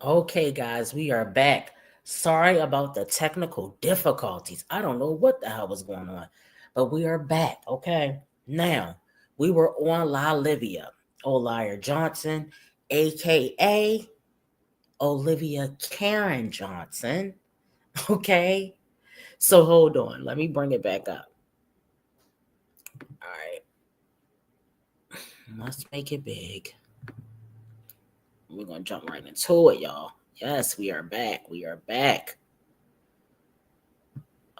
Okay, guys, we are back. Sorry about the technical difficulties. I don't know what the hell was going on, but we are back. Okay, now we were on La Livia, Olire Johnson, aka Olivia Karen Johnson. Okay, so hold on, let me bring it back up. All right, must make it big. We're gonna jump right into it, y'all. Yes, we are back. We are back.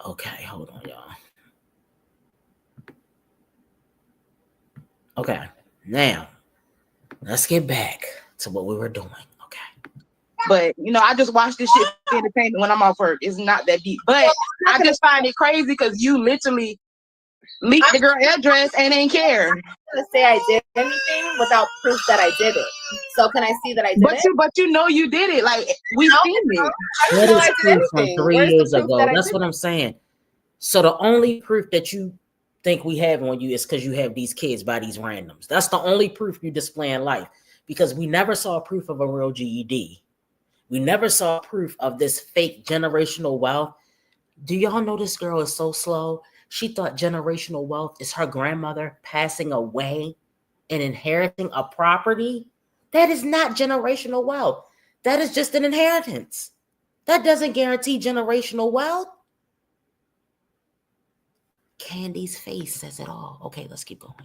Okay, hold on, y'all. Okay, now let's get back to what we were doing. Okay. But I just watch this shit for entertainment when I'm off work. It's not that deep. But I just find it crazy because you literally leaked the girl address and ain't care. To say I did anything without proof that I did it. So can I see that I did it? But you did it. Like we've seen it. That is proof from 3 years ago. That's what I'm saying. So the only proof that you think we have on you is because you have these kids by these randoms. That's the only proof you display in life, because we never saw proof of a real GED. We never saw proof of this fake generational wealth. Do y'all know this girl is so slow? She thought generational wealth is her grandmother passing away and inheriting a property. That is not generational wealth. That is just an inheritance. That doesn't guarantee generational wealth. Candy's face says it all. Okay, let's keep going.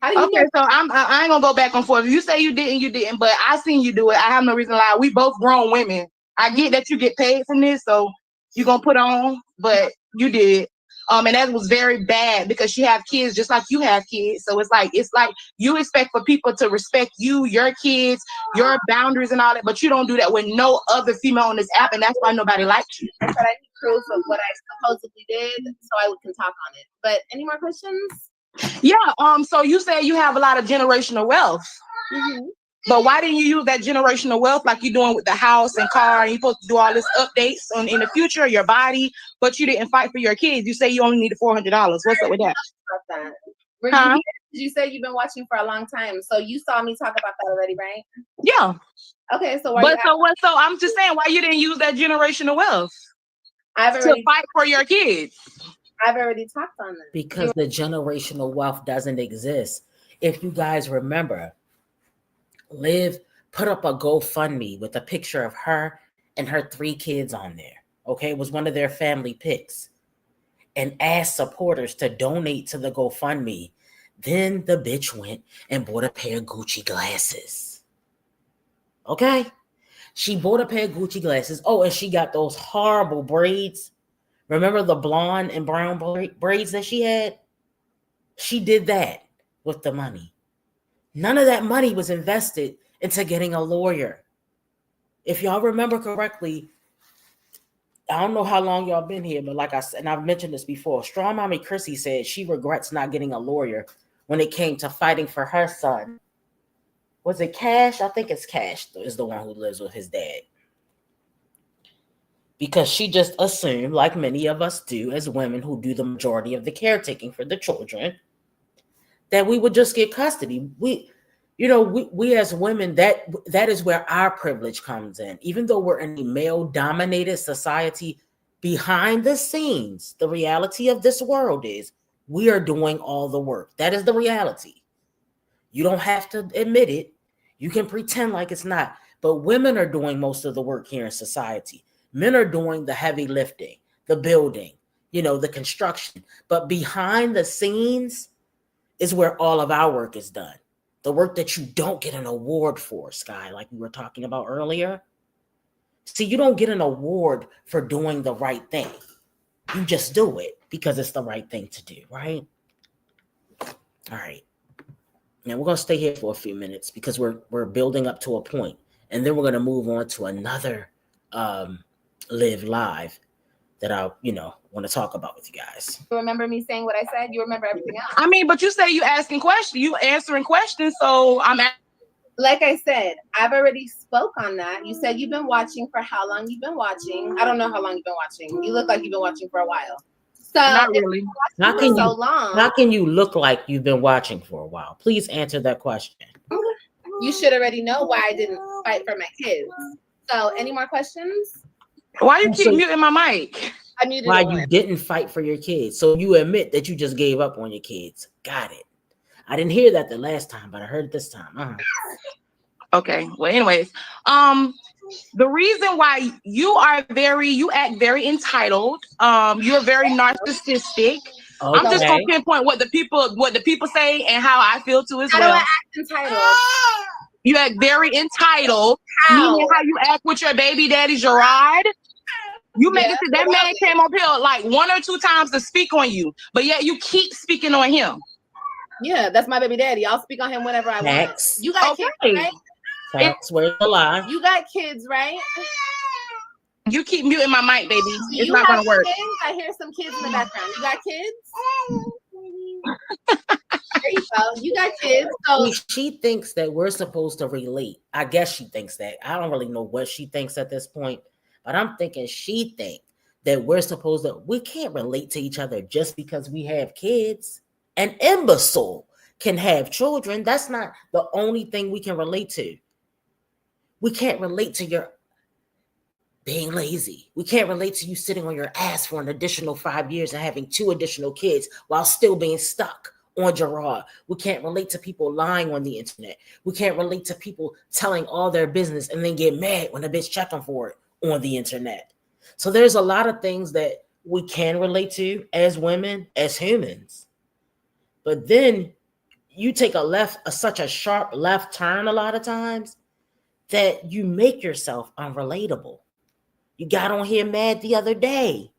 Okay, so I ain't gonna go back and forth. You say you didn't, but I seen you do it. I have no reason to lie. We both grown women. I get that you get paid from this, so you gonna put on, but you did. And that was very bad because she have kids just like you have kids. So it's like you expect for people to respect you, your kids, your boundaries and all that, but you don't do that with no other female on this app, and that's why nobody likes you. But I need proof of what I supposedly did so I can talk on it. But any more questions? Yeah. So you say you have a lot of generational wealth. Mm-hmm. But why didn't you use that generational wealth like you're doing with the house and car, and you're supposed to do all this updates in the future, your body, but you didn't fight for your kids? You say you only needed $400. What's up with that? You said you've been watching for a long time, so you saw me talk about that already, right? Yeah. Okay, so so I'm just saying, why you didn't use that generational wealth to fight for your kids? I've already talked on that. Because the generational wealth doesn't exist. If you guys remember, Liv put up a GoFundMe with a picture of her and her 3 kids on there. Okay, it was one of their family pics, and asked supporters to donate to the GoFundMe. Then the bitch went and bought a pair of Gucci glasses. Okay, she bought a pair of Gucci glasses. Oh, and she got those horrible braids. Remember the blonde and brown braids that she had? She did that with the money. None of that money was invested into getting a lawyer. If y'all remember correctly, I don't know how long y'all been here, but like I said, and I've mentioned this before, Strong Mommy Chrissy said she regrets not getting a lawyer when it came to fighting for her son. Was it Cash? I think it's Cash is the one who lives with his dad. Because she just assumed, like many of us do as women who do the majority of the caretaking for the children, that we would just get custody. We as women, that is where our privilege comes in. Even though we're in a male-dominated society, behind the scenes, the reality of this world is we are doing all the work. That is the reality. You don't have to admit it. You can pretend like it's not. But women are doing most of the work here in society. Men are doing the heavy lifting, the building, the construction. But behind the scenes is where all of our work is done. The work that you don't get an award for, Sky, like we were talking about earlier. See, you don't get an award for doing the right thing. You just do it because it's the right thing to do, right? All right. Now we're going to stay here for a few minutes because we're building up to a point, and then we're going to move on to another live live that I want to talk about with you guys. You remember me saying what I said? You remember everything else. I mean, but you say you asking questions, you answering questions, so I'm like I said, I've already spoke on that. You said you've been watching for how long you've been watching. I don't know how long you've been watching. You look like you've been watching for a while. So not really. How can you look like you've been watching for a while? Please answer that question. You should already know why I didn't fight for my kids. So, any more questions? Why you keep muting my mic? I muted why it. You didn't fight for your kids. So you admit that you just gave up on your kids. Got it. I didn't hear that the last time, but I heard it this time. Okay. Well, anyways, the reason why you act very entitled. You're very narcissistic. Okay. I'm just gonna pinpoint what the people say and how I feel too as well. How do I act entitled? You act very entitled. Meaning how you act with your baby daddy Gerard. You make it to that man came up here like 1 or 2 times to speak on you, but yet you keep speaking on him. Yeah, that's my baby daddy. I'll speak on him whenever I want. You got kids, right? Facts, where's the lie? You got kids, right? You keep muting my mic, baby. It's not gonna work. Kids? I hear some kids in the background. You got kids? There you go. You got kids. So she thinks that we're supposed to relate. I guess she thinks that. I don't really know what she thinks at this point, but I'm thinking she thinks that we can't relate to each other just because we have kids. An imbecile can have children. That's not the only thing we can relate to. We can't relate to your being lazy. We can't relate to you sitting on your ass for an additional 5 years and having 2 additional kids while still being stuck on Gerard. We can't relate to people lying on the internet. We can't relate to people telling all their business and then get mad when a bitch check them for it on the internet. So there's a lot of things that we can relate to as women, as humans. But then you take such a sharp left turn a lot of times that you make yourself unrelatable. You got on here mad the other day,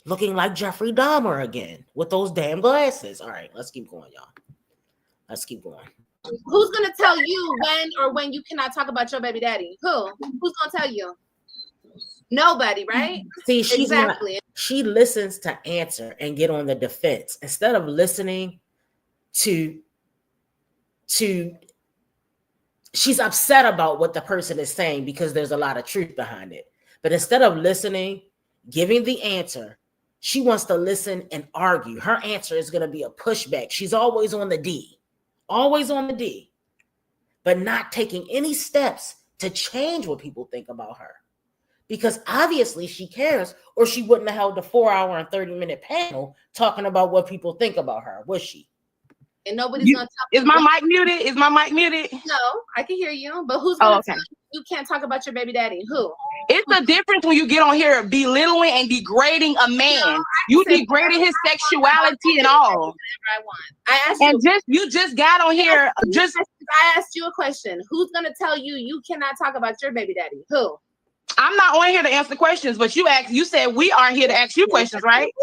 looking like Jeffrey Dahmer again with those damn glasses. All right, let's keep going, y'all. Let's keep going. Who's going to tell you when you cannot talk about your baby daddy? Who's going to tell you? Nobody, right? See, she listens to answer and get on the defense instead of listening to she's upset about what the person is saying because there's a lot of truth behind it. But instead of listening, giving the answer, she wants to listen and argue. Her answer is going to be a pushback. She's always on the D, but not taking any steps to change what people think about her. Because obviously she cares, or she wouldn't have held the 4-hour and 30-minute panel talking about what people think about her, was she? And nobody's gonna talk. Is my mic muted? Is my mic muted? No, I can hear you. But who's gonna tell you can't talk about your baby daddy? Who? It's the difference when you get on here belittling and degrading a man. No, you degraded his sexuality and all. I want. I asked you. You just got on here. I asked you a question. Who's gonna tell you cannot talk about your baby daddy? Who? I'm not on here to answer questions, but you said we are here to ask you questions, right?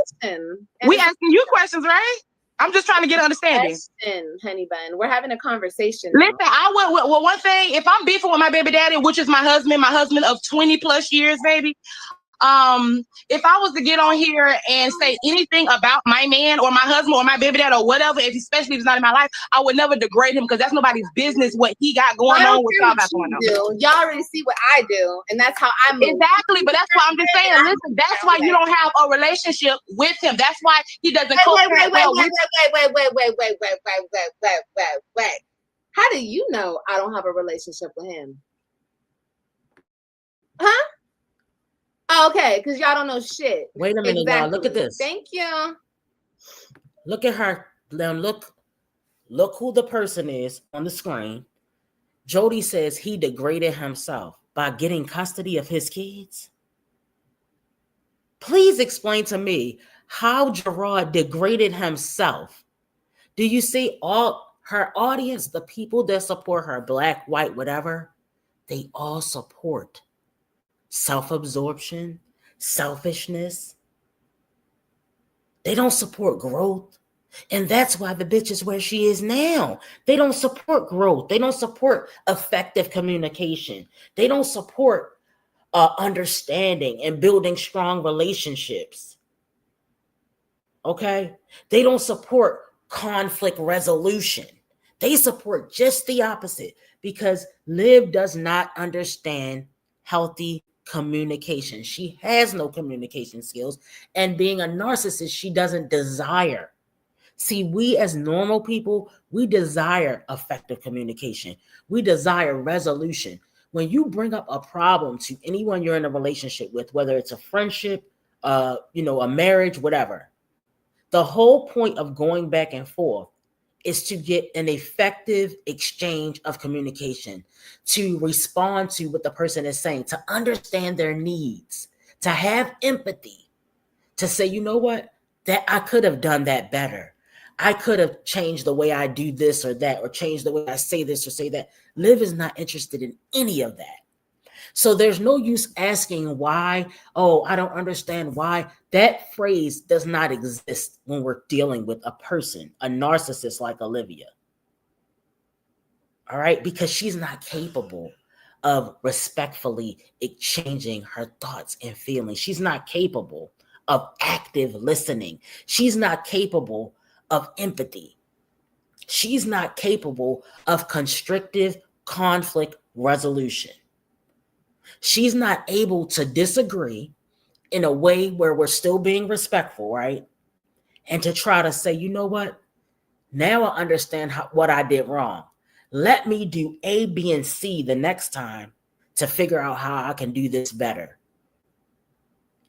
We asking you questions, right? I'm just trying to get an understanding. Honey bun, we're having a conversation. Listen, well, one thing, if I'm beefing with my baby daddy, which is my husband of 20 plus years, baby. If I was to get on here and say anything about my man or my husband or my baby dad or whatever, especially if it's not in my life, I would never degrade him because that's nobody's business what he got going on with y'all got going on. Y'all already see what I do, and that's how I move. Exactly, but that's why I'm just saying, listen, that's why you don't have a relationship with him. That's why he doesn't Wait. How do you know I don't have a relationship with him? Huh? Okay, because y'all don't know shit. Wait a minute, y'all. Look at this. Thank you. Look at her. Now look who the person is on the screen. Jody says he degraded himself by getting custody of his kids. Please explain to me how Gerard degraded himself. Do you see all her audience, the people that support her, black, white, whatever, they all support self-absorption, selfishness. They don't support growth. And that's why the bitch is where she is now. They don't support growth. They don't support effective communication. They don't support understanding and building strong relationships. Okay? They don't support conflict resolution. They support just the opposite because Liv does not understand healthy communication. She has no communication skills, and being a narcissist, she doesn't desire. See, we as normal people, we desire effective communication. We desire resolution. when you bring up a problem to anyone you're in a relationship with, whether it's a friendship, a marriage, whatever, the whole point of going back and forth is to get an effective exchange of communication, to respond to what the person is saying, to understand their needs, to have empathy, to say, you know what, that I could have done that better. I could have changed the way I do this or that, or changed the way I say this or say that. Liv is not interested in any of that. So there's no use asking why. Oh, I don't understand why. That phrase does not exist when we're dealing with a person, a narcissist like Olivia. All right, because she's not capable of respectfully exchanging her thoughts and feelings. She's not capable of active listening. She's not capable of empathy. She's not capable of constructive conflict resolution. She's not able to disagree in a way where we're still being respectful, right? And to try to say, you know what? Now I understand what I did wrong. Let me do A, B, and C the next time to figure out how I can do this better.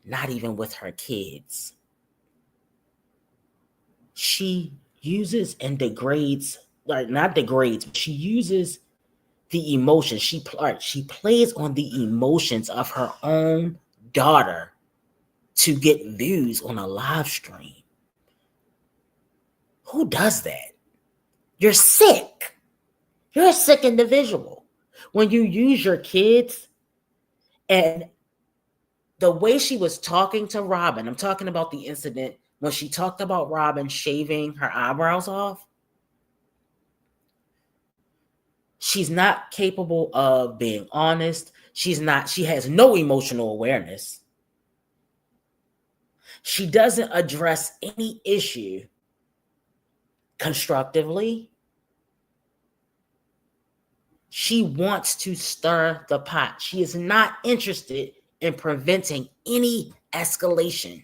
Not even with her kids. She uses and degrades, not degrades, but she uses the emotions. She plays on the emotions of her own daughter to get views on a live stream. Who does that? You're sick. You're a sick individual. When you use your kids, and the way she was talking to Robin, I'm talking about the incident when she talked about Robin shaving her eyebrows off. She's not capable of being honest. She has no emotional awareness. She doesn't address any issue constructively. She wants to stir the pot. She is not interested in preventing any escalation.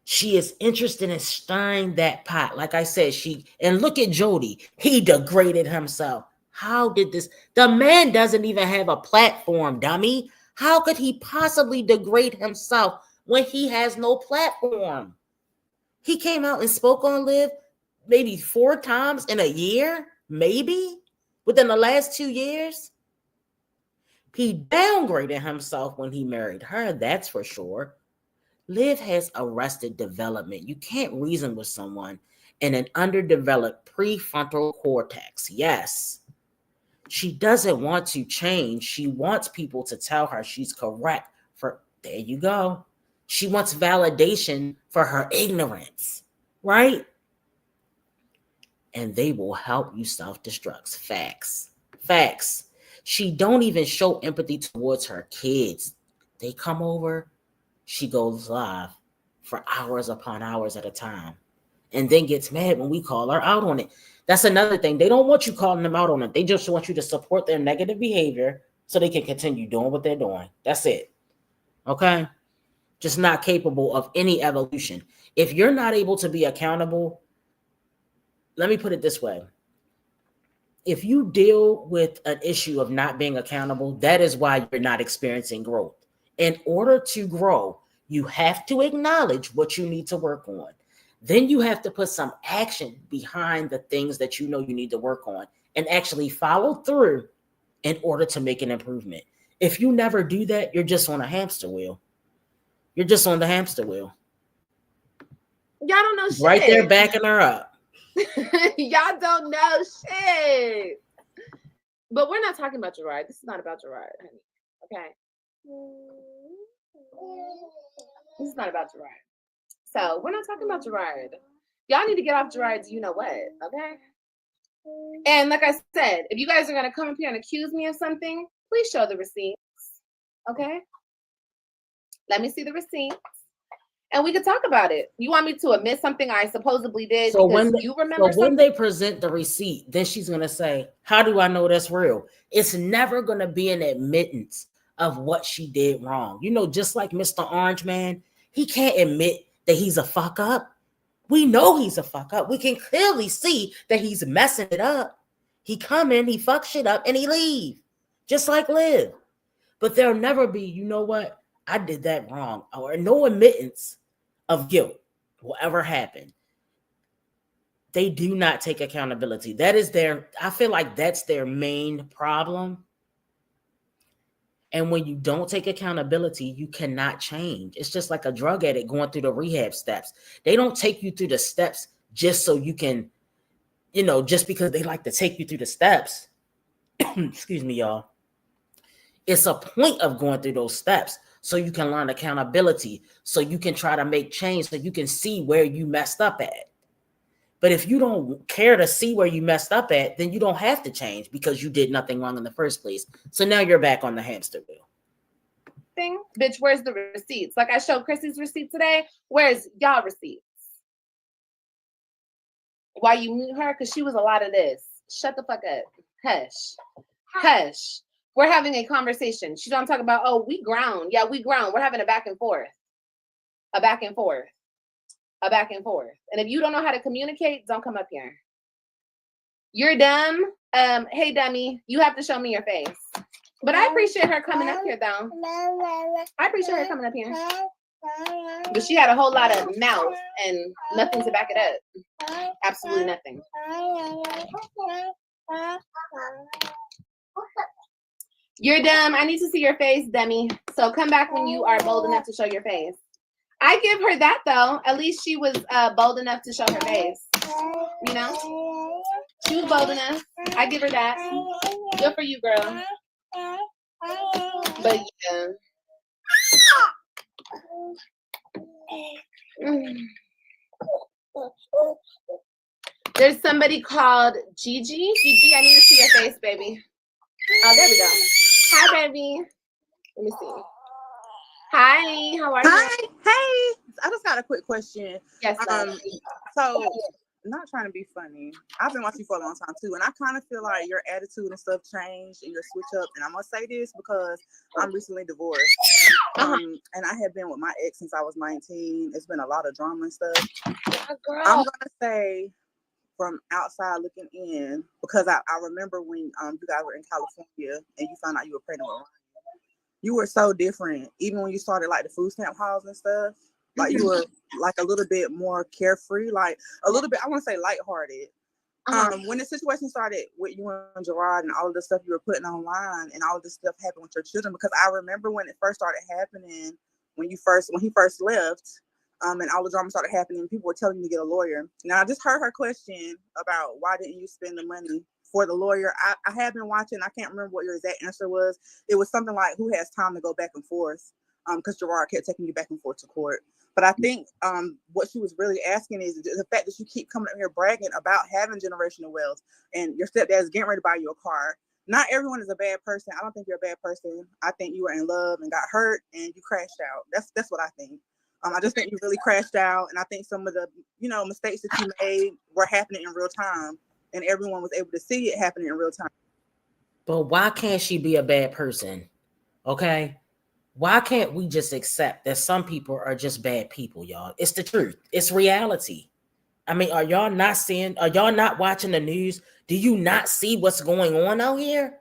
She is interested in stirring that pot. Like I said, and look at Jody. He degraded himself. How did this? The man doesn't even have a platform, dummy. How could he possibly degrade himself when he has no platform? He came out and spoke on Liv maybe 4 times in a year, maybe within the last 2 years. He downgraded himself when he married her, that's for sure. Liv has arrested development. You can't reason with someone in an underdeveloped prefrontal cortex. Yes. She doesn't want to change. She wants people to tell her she's correct. There you go. She wants validation for her ignorance, right? And they will help you self-destruct. Facts. She don't even show empathy towards her kids. They come over, she goes live for hours upon hours at a time, and then gets mad when we call her out on it. That's another thing. They don't want you calling them out on it. They just want you to support their negative behavior so they can continue doing what they're doing. That's it. Okay? Just not capable of any evolution. If you're not able to be accountable, let me put it this way. If you deal with an issue of not being accountable, that is why you're not experiencing growth. In order to grow, you have to acknowledge what you need to work on. Then you have to put some action behind the things that you know you need to work on and actually follow through in order to make an improvement. If you never do that, you're just on a hamster wheel. You're just on the hamster wheel. Y'all don't know shit. Right there backing her up. Y'all don't know shit. But we're not talking about Gerard. This is not about Gerard, honey. Okay? This is not about Gerard. So we're not talking about Gerard. Y'all need to get off Gerard's you know what, okay? And like I said, if you guys are going to come up here and accuse me of something, please show the receipts, okay? Let me see the receipts, and we could talk about it. You want me to admit something I supposedly did because you remember something? When they present the receipt, then she's going to say, how do I know that's real? It's never going to be an admittance of what she did wrong. You know, just like Mr. Orange Man, he can't admit that he's a fuck up. We know he's a fuck up. We can clearly see that he's messing it up. He come in, he fuck shit up, and he leave. Just like Liv. But there'll never be, you know what? I did that wrong. Or no admittance of guilt will ever happen. They do not take accountability. That is I feel like that's their main problem. And when you don't take accountability, you cannot change. It's just like a drug addict going through the rehab steps. They don't take you through the steps just so you can, just because they like to take you through the steps. Excuse me, y'all. It's a point of going through those steps so you can learn accountability, so you can try to make change, so you can see where you messed up at. But if you don't care to see where you messed up at, then you don't have to change because you did nothing wrong in the first place. So now you're back on the hamster wheel. Bitch, where's the receipts? Like I showed Chrissy's receipt today. Where's y'all receipts? Why you mute her? Because she was a lot of this. Shut the fuck up. Hush. Hush. We're having a conversation. She don't talk about, oh, we ground. Yeah, we ground. We're having a back and forth. A back and forth. A back and forth. And if you don't know how to communicate, don't come up here. You're dumb. Hey, dummy, you have to show me your face. But I appreciate her coming up here, though. I appreciate her coming up here. But she had a whole lot of mouth and nothing to back it up. Absolutely nothing. You're dumb. I need to see your face, dummy. So come back when you are bold enough to show your face. I give her that, though. At least she was bold enough to show her face. You know? She was bold enough. I give her that. Good for you, girl. But yeah. There's somebody called Gigi. Gigi, I need to see your face, baby. Oh, there we go. Hi, baby. Let me see. Hi, how are you? Hi, hey. I just got a quick question. Yes. So, not trying to be funny. I've been watching you for a long time too, and I kind of feel like your attitude and stuff changed and your switch up. And I'm gonna say this because I'm recently divorced, and I have been with my ex since I was 19. It's been a lot of drama and stuff. I'm gonna say, from outside looking in, because I remember when you guys were in California and you found out you were pregnant with Ryan. You were so different, even when you started like the food stamp hauls and stuff. Like you were like a little bit more carefree, like a little bit, I want to say lighthearted. When the situation started with you and Gerard and all of the stuff you were putting online and all of this stuff happened with your children, because I remember when it first started happening, when he first left, and all the drama started happening, people were telling you to get a lawyer. Now I just heard her question about why didn't you spend the money for the lawyer. I have been watching. I can't remember what your exact answer was. It was something like, who has time to go back and forth? Because Gerard kept taking you back and forth to court. But I think what she was really asking is the fact that you keep coming up here bragging about having generational wealth and your stepdad's getting ready to buy you a car. Not everyone is a bad person. I don't think you're a bad person. I think you were in love and got hurt and you crashed out. That's what I think. I just think you really crashed out, and I think some of the mistakes that you made were happening in real time, and everyone was able to see it happening in real time. But why can't she be a bad person? Okay? Why can't we just accept that some people are just bad people, y'all? It's the truth. It's reality. I mean, are y'all not watching the news? Do you not see what's going on out here?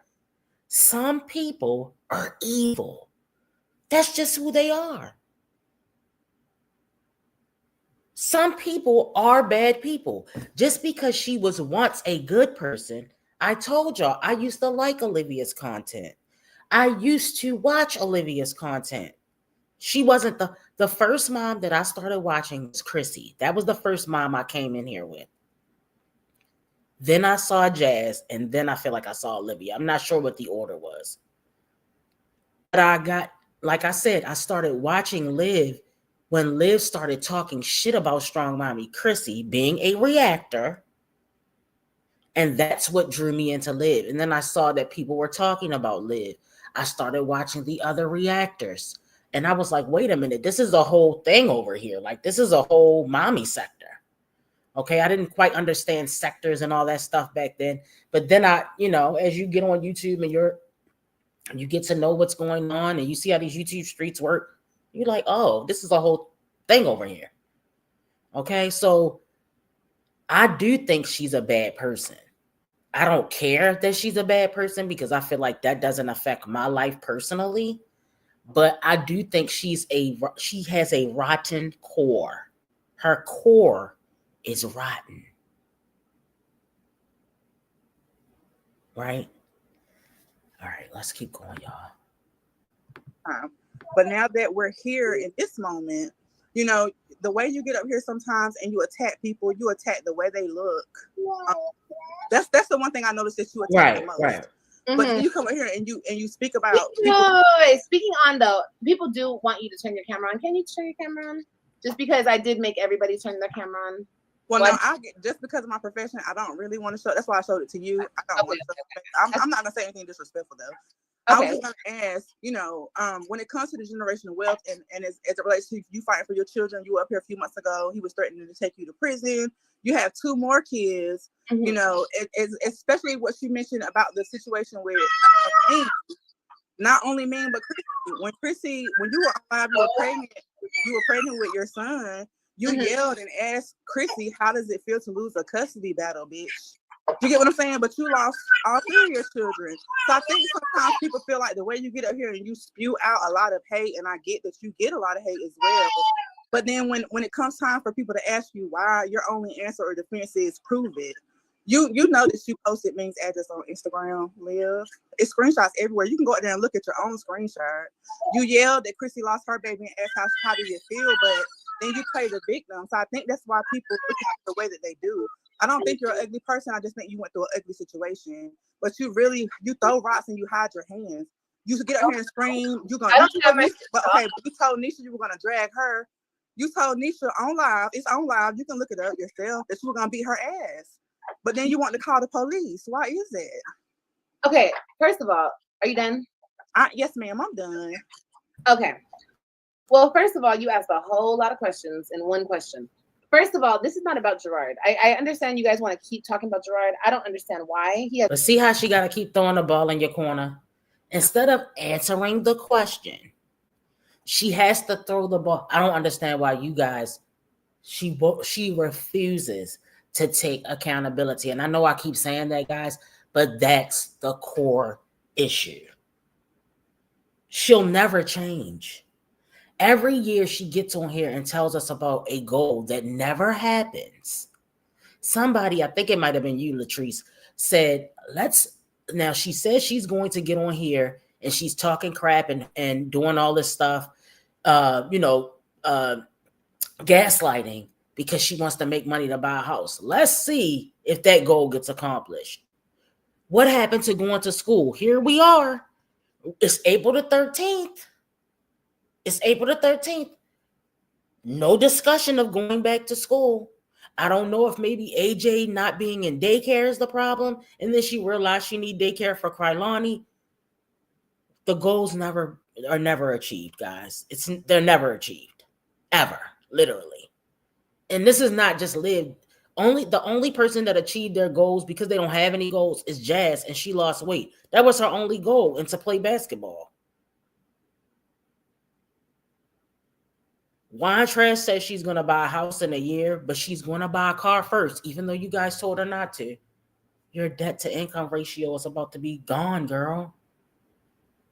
Some people are evil. That's just who they are. Some people are bad people. Just because she was once a good person, I told y'all, I used to like Olivia's content. I used to watch Olivia's content. She wasn't the first mom that I started watching was Chrissy. That was the first mom I came in here with. Then I saw Jazz, and then I feel like I saw Olivia. I'm not sure what the order was. But like I said, I started watching Liv when Liv started talking shit about Strong Mommy Chrissy being a reactor. And that's what drew me into Liv. And then I saw that people were talking about Liv. I started watching the other reactors. And I was like, wait a minute, this is a whole thing over here. Like, this is a whole mommy sector. Okay, I didn't quite understand sectors and all that stuff back then. But then as you get on YouTube and you get to know what's going on and you see how these YouTube streets work, you're like, oh, this is a whole thing over here. Okay, so I do think she's a bad person. I don't care that she's a bad person because I feel like that doesn't affect my life personally. But I do think she has a rotten core. Her core is rotten. Right? All right, let's keep going, y'all. But now that we're here in this moment, you know, the way you get up here sometimes and you attack people, you attack the way they look. That's the one thing I noticed that you attack the most. Right. But then you come up here and you speak about speaking on though, people do want you to turn your camera on. Can you turn your camera on? Just because I did make everybody turn their camera on. Well, no, just because of my profession, I don't really want to show. That's why I showed it to you. I don't want to. I'm not gonna say anything disrespectful though. Okay. I was gonna ask, you know, when it comes to the generational wealth and as it relates to you fighting for your children, you were up here a few months ago. He was threatening to take you to prison. You have 2 more kids. Mm-hmm. You know, especially what you mentioned about the situation with not only men but Chrissy. When you were alive, you were pregnant with your son. You yelled and asked Chrissy, "How does it feel to lose a custody battle, bitch?" You get what I'm saying? But you lost all 3 of your children. So I think sometimes people feel like the way you get up here and you spew out a lot of hate, and I get that you get a lot of hate as well. But then when it comes time for people to ask you why, your only answer or defense is prove it. You notice you posted Ming's address on Instagram, Liv. It's screenshots everywhere. You can go out there and look at your own screenshot. You yelled that Chrissy lost her baby and asked how did it feel, but then you play the victim. So I think that's why people look at the way that they do. I don't think you're an ugly person. I just think you went through an ugly situation. But you throw rocks and you hide your hands. You should get out here and scream. You told Nisha you were gonna drag her. You told Nisha on live, it's on live, you can look it up yourself, that you were gonna beat her ass. But then you want to call the police. Why is that? Okay, first of all, are you done? Yes, ma'am, I'm done. Okay. Well, first of all, you asked a whole lot of questions in one question. First of all, this is not about Gerard. I understand you guys want to keep talking about Gerard. I don't understand why. But see how she got to keep throwing the ball in your corner? Instead of answering the question, she has to throw the ball. I don't understand why you guys, she refuses to take accountability. And I know I keep saying that, guys, but that's the core issue. She'll never change. Every year she gets on here and tells us about a goal that never happens. Somebody, I think it might have been you, Latrice, said, now she says she's going to get on here and she's talking crap and doing all this stuff, gaslighting because she wants to make money to buy a house. Let's see if that goal gets accomplished. What happened to going to school? Here we are. It's April the 13th. No discussion of going back to school. I don't know if maybe AJ not being in daycare is the problem. And then she realized she need daycare for Krylani. The goals are never achieved, guys. They're never achieved. Ever. Literally. And this is not just lived. The only person that achieved their goals because they don't have any goals is Jazz, and she lost weight. That was her only goal, and to play basketball. Wine Trash says she's going to buy a house in a year, but she's going to buy a car first, even though you guys told her not to. Your debt to income ratio is about to be gone, girl.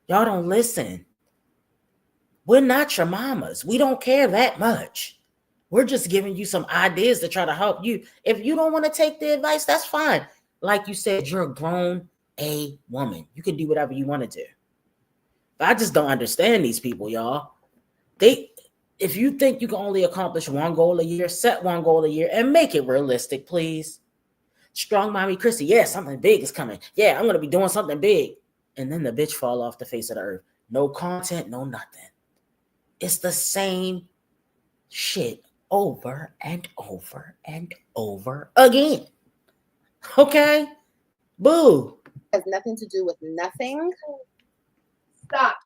Y'all don't listen. We're not your mamas. We don't care that much. We're just giving you some ideas to try to help you. If you don't want to take the advice, that's fine. Like you said, you're a grown woman. You can do whatever you want to do. But I just don't understand these people, y'all. If you think you can only accomplish one goal a year, set one goal a year and make it realistic, please. Strong Mommy Chrissy, yeah, something big is coming. Yeah, I'm going to be doing something big. And then the bitch fall off the face of the earth. No content, no nothing. It's the same shit over and over and over again. Okay? Boo. It has nothing to do with nothing. Stop.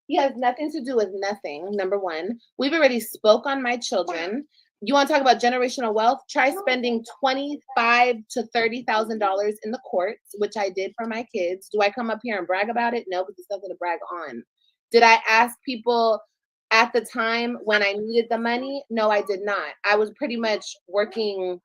He has nothing to do with nothing, number one. We've already spoke on my children. You want to talk about generational wealth? Try spending $25,000 to $30,000 in the courts, which I did for my kids. Do I come up here and brag about it? No, because there's nothing to brag on. Did I ask people at the time when I needed the money? No, I did not. I was pretty much working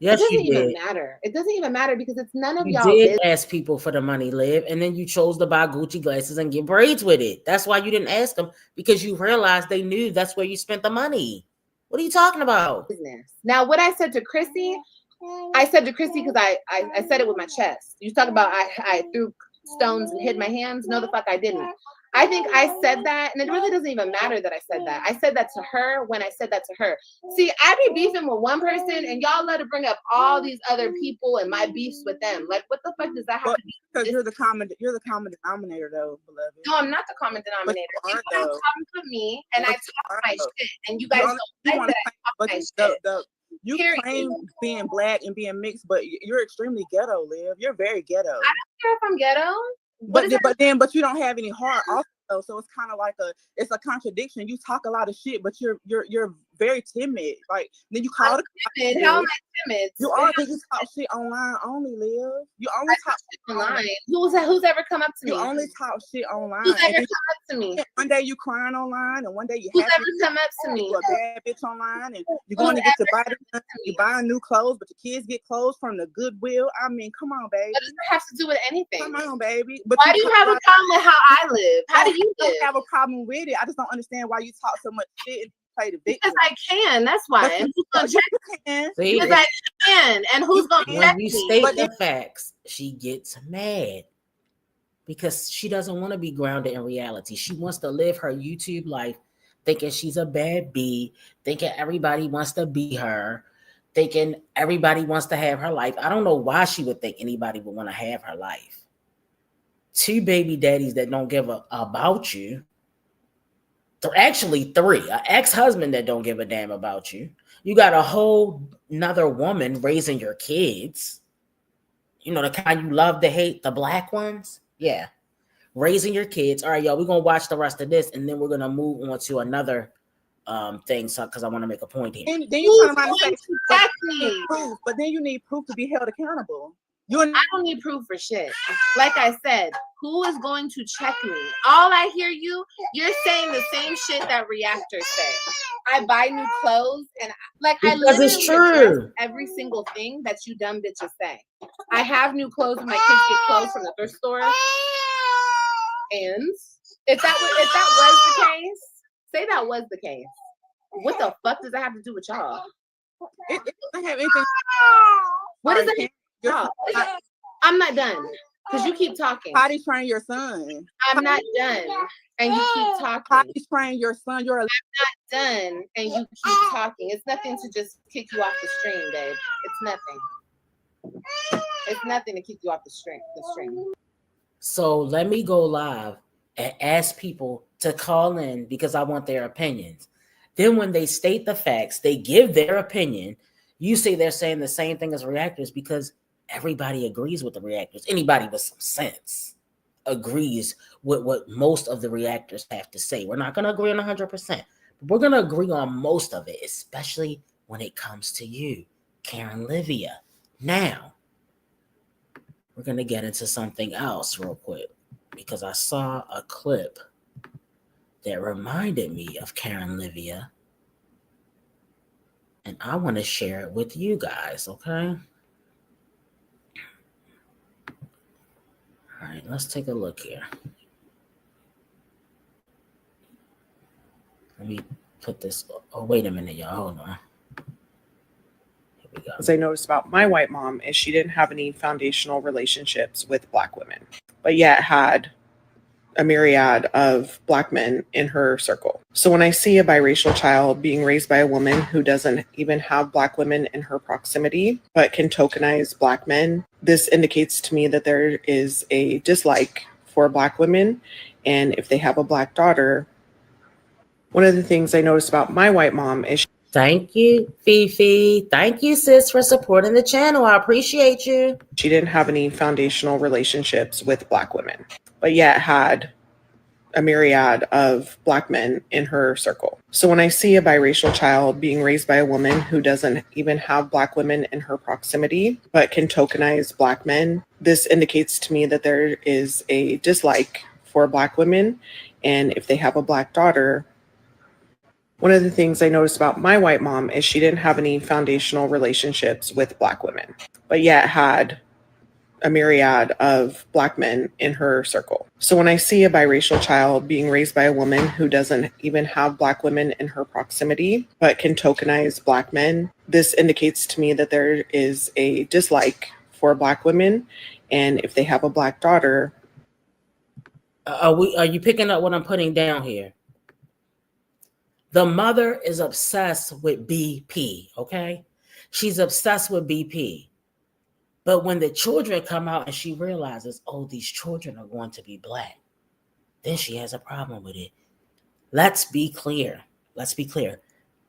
Yes, it doesn't you even did. matter. It doesn't even matter because it's none of You y'all did business. ask people for the money, Liv, and then you chose to buy Gucci glasses and get braids with it. That's why you didn't ask them, because you realized they knew that's where you spent the money. What are you talking about? Business. Now, what I said to Chrissy because I said it with my chest. You talk about I threw stones and hid my hands. No, the fuck I didn't. I think I said that, and it really doesn't even matter that I said that. I said that to her when I said that to her. See, I be beefing with one person, and y'all let her bring up all these other people and my beefs with them. Like, what the fuck does that have to do? Because you're the common denominator, though, beloved. No, I'm not the common denominator. You have problems with me, and I talk my shit, and you guys don't like that I talk my shit. You claim being black and being mixed, but you're extremely ghetto, Liv. You're very ghetto. I don't care if I'm ghetto. But you don't have any heart also, so it's kind of like it's a contradiction. You talk a lot of shit, but you're very timid. Like then you call timid. How am I timid? You are, because you talk shit online only, Liv. You only talk shit online. Who's ever come up to me? You only talk shit online. Who's ever come up to me? One day you crying online, and one day you who's ever come up to me? You a bad bitch online, and you're going to get your body done. You buying new clothes, but the kids get clothes from the Goodwill. I mean, come on, baby. What does that have to do with anything? Come on, baby. But why do you have a problem with how I live? How do you live? I don't have a problem with it. I just don't understand why you talk so much shit and play the victim. Because I can. That's why. And who's gonna check me? Because I can. And who's gonna check me? When you state the facts, she gets mad because she doesn't want to be grounded in reality. She wants to live her YouTube life thinking she's a bad bee, thinking everybody wants to be her, thinking everybody wants to have her life. I don't know why she would think anybody would want to have her life. 2 baby daddies that don't give a about you. Actually 3, an ex-husband that don't give a damn about you. You got a whole nother woman raising your kids. You know, the kind you love to hate, the black ones. Yeah. Raising your kids. All right, y'all, we're going to watch the rest of this, and then we're going to move on to another thing, because I want to make a point here. And then you turn around and say, proof, but then you need proof to be held accountable. I don't need proof for shit. Like I said, who is going to check me? All I hear you're saying the same shit that reactors say. I buy new clothes, and I literally it's true. Every single thing that you dumb bitches say. I have new clothes when my kids get clothes from the thrift store. And if that was the case, say that was the case. What the fuck does that have to do with y'all? It doesn't have anything. What does it? I'm not done because you keep talking. Potty train your son. I'm not done, and you keep talking. Potty train your son. I'm not done, and you keep talking. It's nothing to just kick you off the stream, babe. It's nothing. It's nothing to kick you off the stream. So let me go live and ask people to call in because I want their opinions. Then when they state the facts, they give their opinion. You say they're saying the same thing as reactors because everybody agrees with the reactors. Anybody with some sense agrees with what most of the reactors have to say. We're not going to agree on 100%, but we're going to agree on most of it, especially when it comes to you, Karen Livia. Now, we're going to get into something else real quick because I saw a clip that reminded me of Karen Livia, and I want to share it with you guys, okay? All right, let's take a look here. Let me put this. Oh, wait a minute, y'all. Hold on. Here we go. As I noticed about my white mom is she didn't have any foundational relationships with black women, but yet had a myriad of black men in her circle. So when I see a biracial child being raised by a woman who doesn't even have black women in her proximity, but can tokenize black men, this indicates to me that there is a dislike for black women. And if they have a black daughter, one of the things I noticed about my white mom is thank you, Fifi. Thank you, sis, for supporting the channel. I appreciate you. She didn't have any foundational relationships with black women, but yet had a myriad of black men in her circle. So when I see a biracial child being raised by a woman who doesn't even have black women in her proximity, but can tokenize black men, this indicates to me that there is a dislike for black women. And if they have a black daughter, One of the things I noticed about my white mom is she didn't have any foundational relationships with Black women, but yet had a myriad of Black men in her circle. So when I see a biracial child being raised by a woman who doesn't even have Black women in her proximity, but can tokenize Black men, this indicates to me that there is a dislike for Black women. And if they have a Black daughter. Are you picking up what I'm putting down here? The mother is obsessed with BP, okay? She's obsessed with BP. But when the children come out and she realizes, oh, these children are going to be Black, then she has a problem with it. Let's be clear. Let's be clear.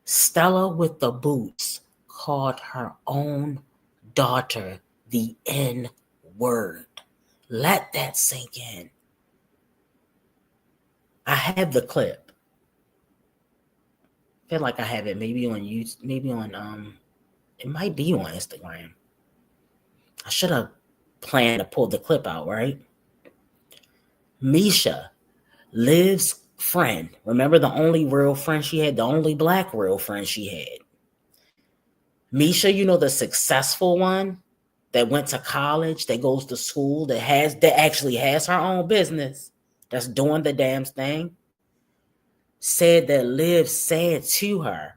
Stella with the boots called her own daughter the N-word. Let that sink in. I have the clip. I feel like I have it maybe on YouTube, maybe on it might be on Instagram. I should have planned to pull the clip out, right? Misha, Liv's friend. Remember the only real friend she had, the only Black real friend she had. Misha, you know, the successful one that went to college, that goes to school, that actually has her own business, that's doing the damn thing, said that Liv said to her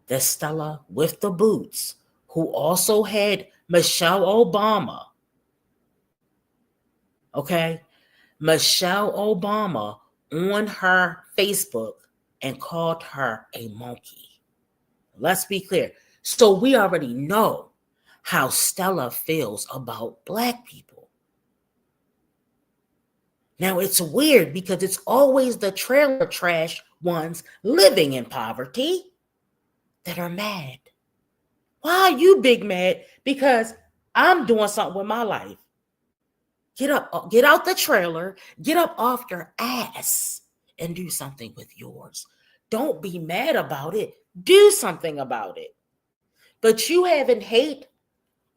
that Stella with the boots, who also had Michelle Obama, okay, Michelle Obama on her Facebook and called her a monkey. Let's be clear. So we already know how Stella feels about Black people. Now it's weird because it's always the trailer trash ones living in poverty that are mad. Why are you big mad? Because I'm doing something with my life. Get up, get out the trailer, get up off your ass and do something with yours. Don't be mad about it. Do something about it. But you having hate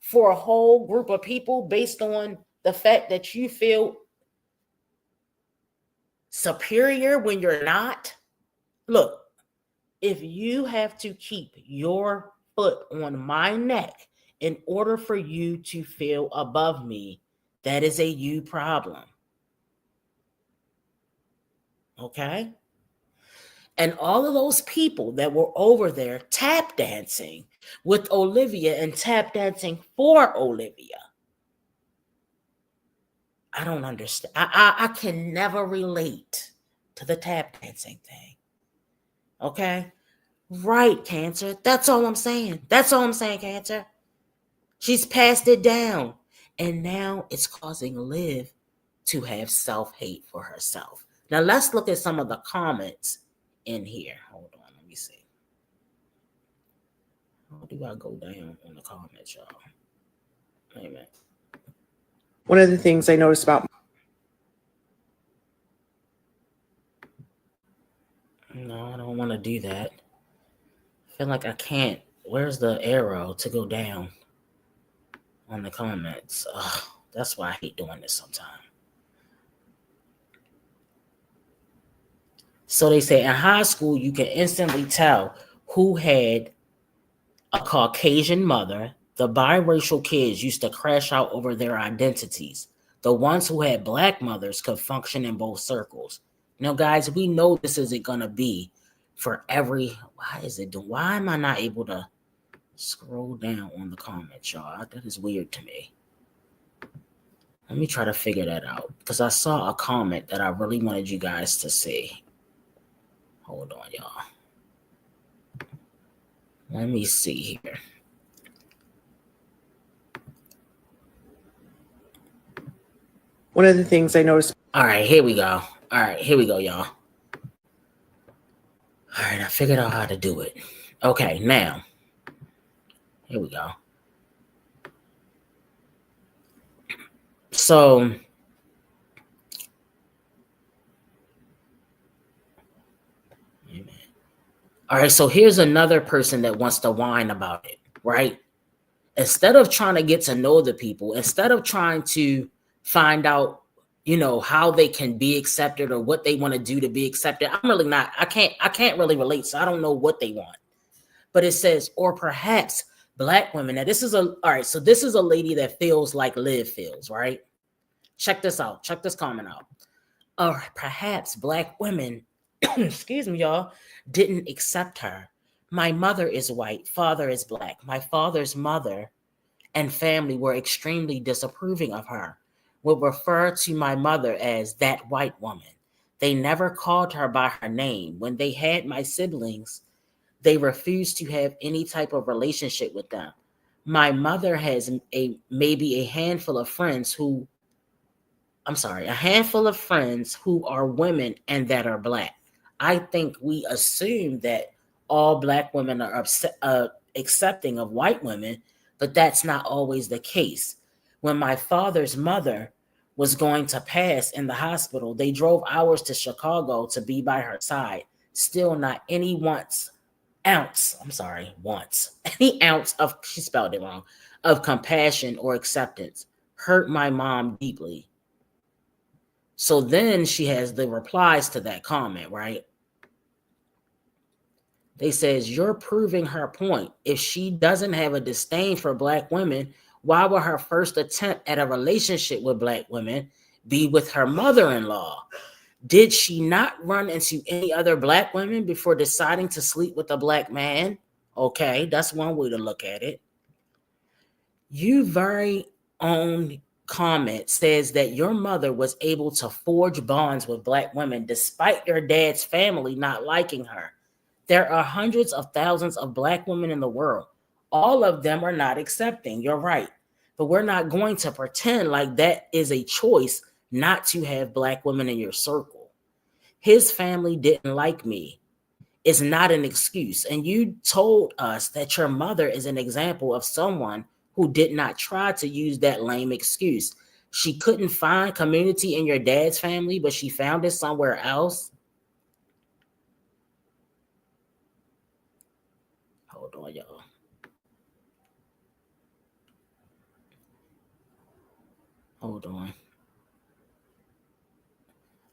for a whole group of people based on the fact that you feel superior when you're not. Look, if you have to keep your foot on my neck in order for you to feel above me, that is a you problem. Okay? And all of those people that were over there tap dancing with Olivia and tap dancing for Olivia, I don't understand. I can never relate to the tap dancing thing. Okay? Right, Cancer. That's all I'm saying. That's all I'm saying, Cancer. She's passed it down. And now it's causing Liv to have self-hate for herself. Now let's look at some of the comments in here. Hold on, let me see. How do I go down on the comments, y'all? Wait a minute. One of the things I noticed about... No, I don't want to do that. I feel like I can't. Where's the arrow to go down on the comments? Ugh, that's why I hate doing this sometimes. So they say in high school, you can instantly tell who had a Caucasian mother. The biracial kids used to crash out over their identities. The ones who had Black mothers could function in both circles. Now, guys, we know this isn't going to be for every... Why am I not able to scroll down on the comments, y'all? That is weird to me. Let me try to figure that out because I saw a comment that I really wanted you guys to see. Hold on, y'all. Let me see here. One of the things I noticed... All right, here we go. All right, here we go, y'all. All right, I figured out how to do it. Okay, now. Here we go. So... All right, so here's another person that wants to whine about it, right? Instead of trying to get to know the people, instead of trying to find out you know, how they can be accepted or what they want to do to be accepted. I'm really not, I can't really relate. So I don't know what they want. But it says, or perhaps Black women. Now this is all right. So this is a lady that feels like Liv feels, right? Check this out. Check this comment out. Or perhaps Black women, excuse me, y'all, didn't accept her. My mother is white, father is Black. My father's mother and family were extremely disapproving of her, would refer to my mother as that white woman. They never called her by her name. When they had my siblings, they refused to have any type of relationship with them. My mother has maybe a handful of friends who are women and that are Black. I think we assume that all Black women are accepting of white women, but that's not always the case. When my father's mother was going to pass in the hospital, they drove hours to Chicago to be by her side. Still not any ounce of, she spelled it wrong, of compassion or acceptance. Hurt my mom deeply. So then she has the replies to that comment, right? They says, you're proving her point. If she doesn't have a disdain for Black women, why would her first attempt at a relationship with Black women be with her mother-in-law? Did she not run into any other Black women before deciding to sleep with a Black man? Okay, that's one way to look at it. You very own comment says that your mother was able to forge bonds with Black women despite your dad's family not liking her. There are hundreds of thousands of Black women in the world. All of them are not accepting. You're right. But we're not going to pretend like that is a choice not to have Black women in your circle. His family didn't like me. It's not an excuse. And you told us that your mother is an example of someone who did not try to use that lame excuse. She couldn't find community in your dad's family, but she found it somewhere else. Hold on, y'all. Hold on.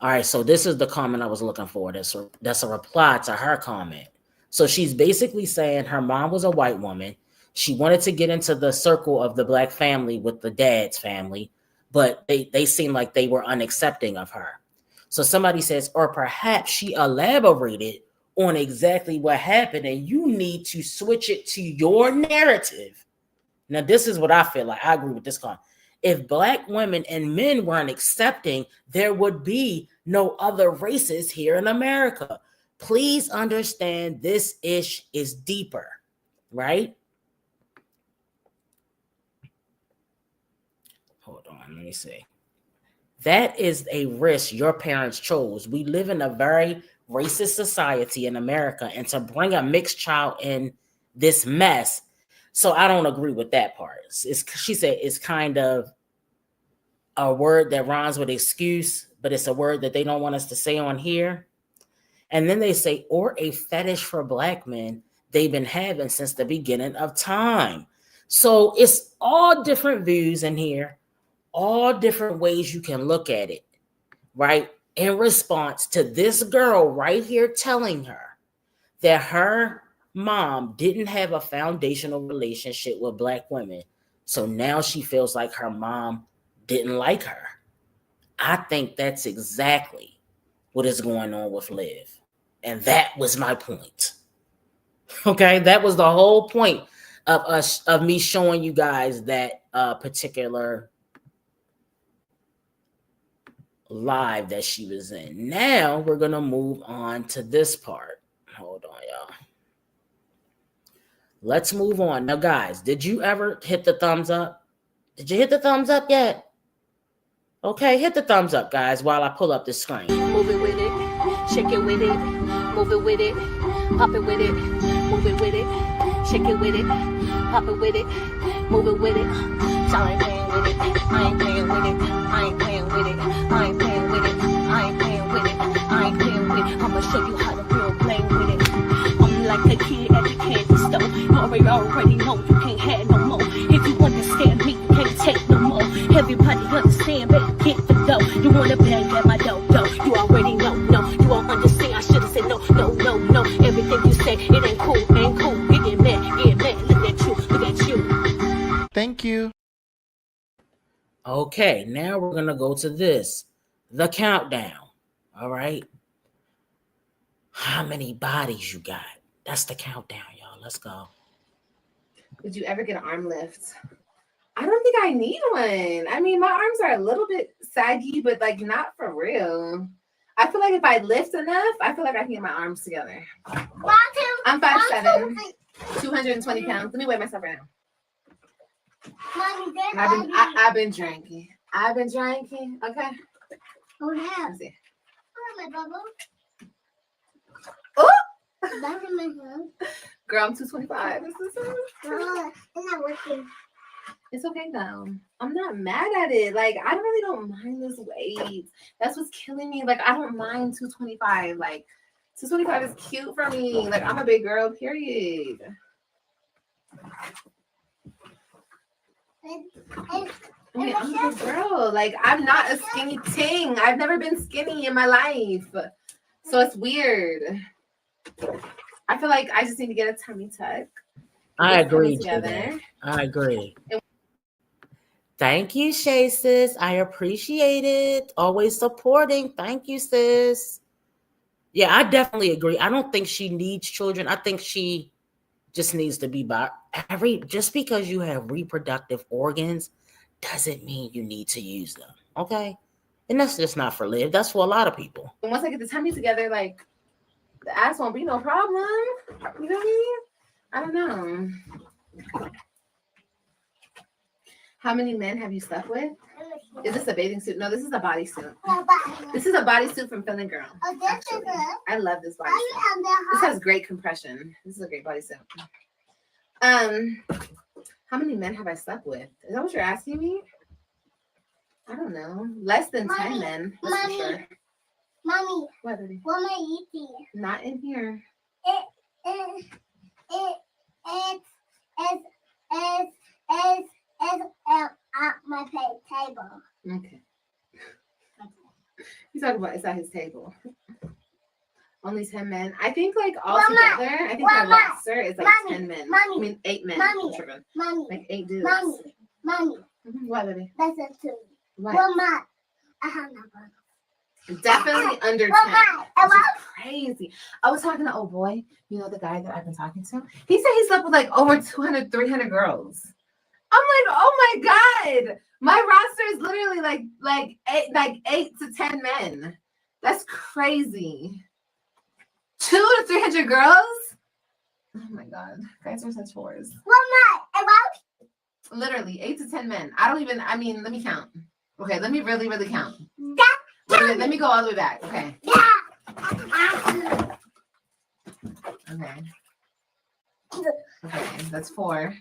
All right, so this is the comment I was looking for. That's a reply to her comment. So she's basically saying her mom was a white woman. She wanted to get into the circle of the Black family with the dad's family, but they seemed like they were unaccepting of her. So somebody says, or perhaps she elaborated on exactly what happened, and you need to switch it to your narrative. Now, this is what I feel like. I agree with this comment. If Black women and men weren't accepting, there would be no other races here in America. Please understand this ish is deeper, right? Hold on, let me see. That is a risk your parents chose. We live in a very racist society in America, and to bring a mixed child in this mess. So I don't agree with that part. She said it's kind of a word that rhymes with excuse, but it's a word that they don't want us to say on here. And then they say, or a fetish for Black men they've been having since the beginning of time. So it's all different views in here, all different ways you can look at it, right? In response to this girl right here telling her that her mom didn't have a foundational relationship with Black women. So now she feels like her mom didn't like her. I think that's exactly what is going on with Liv. And that was my point. Okay, that was the whole point of me showing you guys that particular live that she was in. Now we're going to move on to this part. Hold on, y'all. Let's move on. Now, guys, did you ever hit the thumbs up? Did you hit the thumbs up yet? Okay, hit the thumbs up, guys, while I pull up the screen. Move it with it, shake it with it, move it with it, pop it with it, move it with it, shake it with it, pop it with it, move it with it. So I ain't playing with it, I ain't playing with it, I ain't playing with it, I ain't playing with it, I ain't playing with it, I ain't playing with it. I'ma show you how to real play with it. I'm like a kid at the candy store. You already know you can't have no more. If you understand me, you can't take no more. Heavy Everybody understand, better get the dough. You wanna bang at my dough, you already know, no, you won't understand. I should've said no, no, no, no. Everything you say, it ain't cool, ain't cool. You get mad, look at you. Thank you. Okay, now we're gonna go to this, the countdown. All right. How many bodies you got? That's the countdown, y'all. Let's go. Would you ever get an arm lift? I don't think I need one. I mean, my arms are a little bit saggy, but like not for real. I feel like if I lift enough, I feel like I can get my arms together. I'm 5'7", 220 pounds. Let me weigh myself right now. I've been drinking. Okay. Oh yeah. Let's see. My bubble. Oh, Back in my hand. girl, I'm 225. It's not working. It's okay though. I'm not mad at it. Like I really don't mind this weight. That's what's killing me. Like I don't mind 225. Like 225 is cute for me. Like I'm a big girl. Period. I mean, I'm a big girl. Like I'm not a skinny ting. I've never been skinny in my life, so it's weird. I feel like I just need to get a tummy tuck. I agree. Together. I agree. Thank you, Shay, sis. I appreciate it. Always supporting. Thank you, sis. Yeah, I definitely agree. I don't think she needs children. I think she just needs to be by just because you have reproductive organs doesn't mean you need to use them. Okay. And that's just not for Liv. That's for a lot of people. And once I get the tummy together, like the ass won't be no problem. You know what I mean? I don't know. How many men have you slept with? Is this a bathing suit? No, this is a bodysuit. This is a bodysuit from Feeling Girl. Actually. I love this bodysuit. This has great compression. This is a great bodysuit. How many men have I slept with? Is that what you're asking me? I don't know. Less than 10 men. That's for sure. Mommy, What, baby? what am I eating? Not in here. It's at my table. Okay. He's talking about it's at his table. Only 10 men. I think like all together, I think my roster is like 10 men. I mean 8 men. Mommy, Like 8 dudes. Mommy. What, baby? That's it too. What? Mama, I have no bubble. Definitely under 10. Mama, Which is crazy. I was talking to old boy, you know, the guy that I've been talking to. He said he slept with like over 200, 300 girls. I'm like, oh my God. My roster is literally like 8 to 10 men. That's crazy. 200 to 300 girls? Oh my God. Guys are such whores. Mama, Literally 8 to 10 men. Let me count. Okay, let me really count. Let me go all the way back. Okay. Okay, that's 4.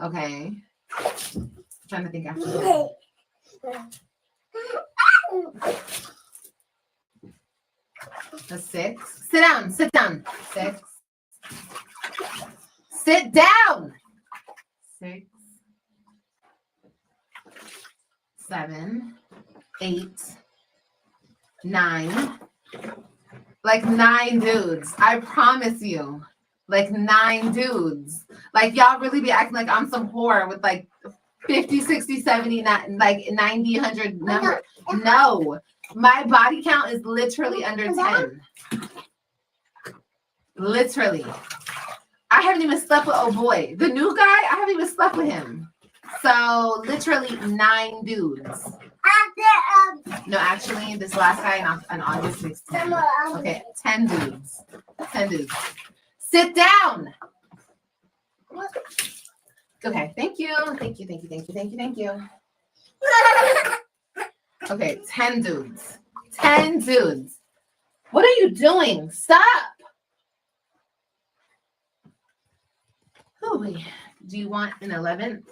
Okay. I'm trying to think after that. That's 6. Sit down. 6. Sit down. 6, 7, 8, 9. Like 9 dudes. I promise you. Like 9 dudes. Like y'all really be acting like I'm some whore with like 50, 60, 70, like 90, 100 numbers. No. My body count is literally under 10. Literally. I haven't even slept with old boy. The new guy, I haven't even slept with him. So literally 9 dudes. No, actually, this last guy on August 16th. Okay, 10 dudes. 10 dudes. Sit down. Okay, thank you. Okay, 10 dudes. 10 dudes. What are you doing? Stop. Oh, wait. Do you want an 11th?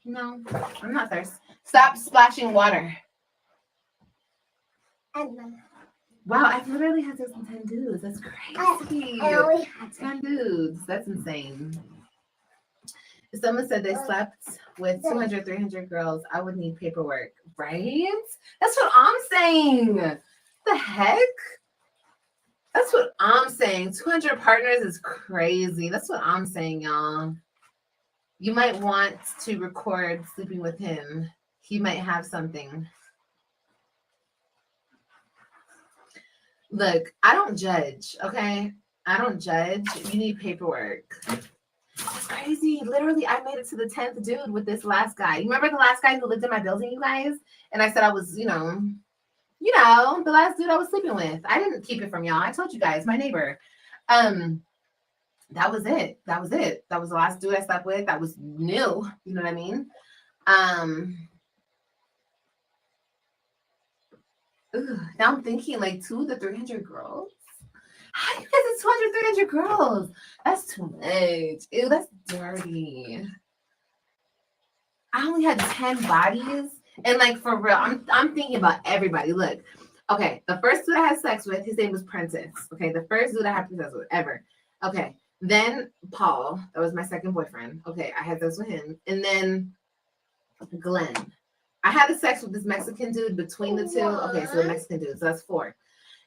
No, I'm not thirsty. Stop splashing water. Wow, I've literally had this with 10 dudes. That's crazy. 10 dudes. That's insane. If someone said they slept with 200, 300 girls, I would need paperwork, right? That's what I'm saying. The heck? That's what I'm saying. 200 partners is crazy. That's what I'm saying, y'all. You might want to record sleeping with him. He might have something. Look, I don't judge, okay? I don't judge. You need paperwork. It's crazy. Literally, I made it to the 10th dude with this last guy. You remember the last guy who lived in my building, you guys? And I said I was, the last dude I was sleeping with. I didn't keep it from y'all. I told you guys, my neighbor. That was it. That was it. That was the last dude I slept with. That was new. You know what I mean? Now I'm thinking like 200 to 300 girls. How do you guys have 200, 300 girls? That's too much. Ew, that's dirty. I only had 10 bodies. And like for real, I'm thinking about everybody. Look, okay, the first dude I had sex with, his name was Prentice. Okay, the first dude I had sex with ever. Okay, then Paul, that was my second boyfriend. Okay, I had sex with him. And then Glenn. I had sex with this Mexican dude between the two. Okay, so the Mexican dude, so that's 4.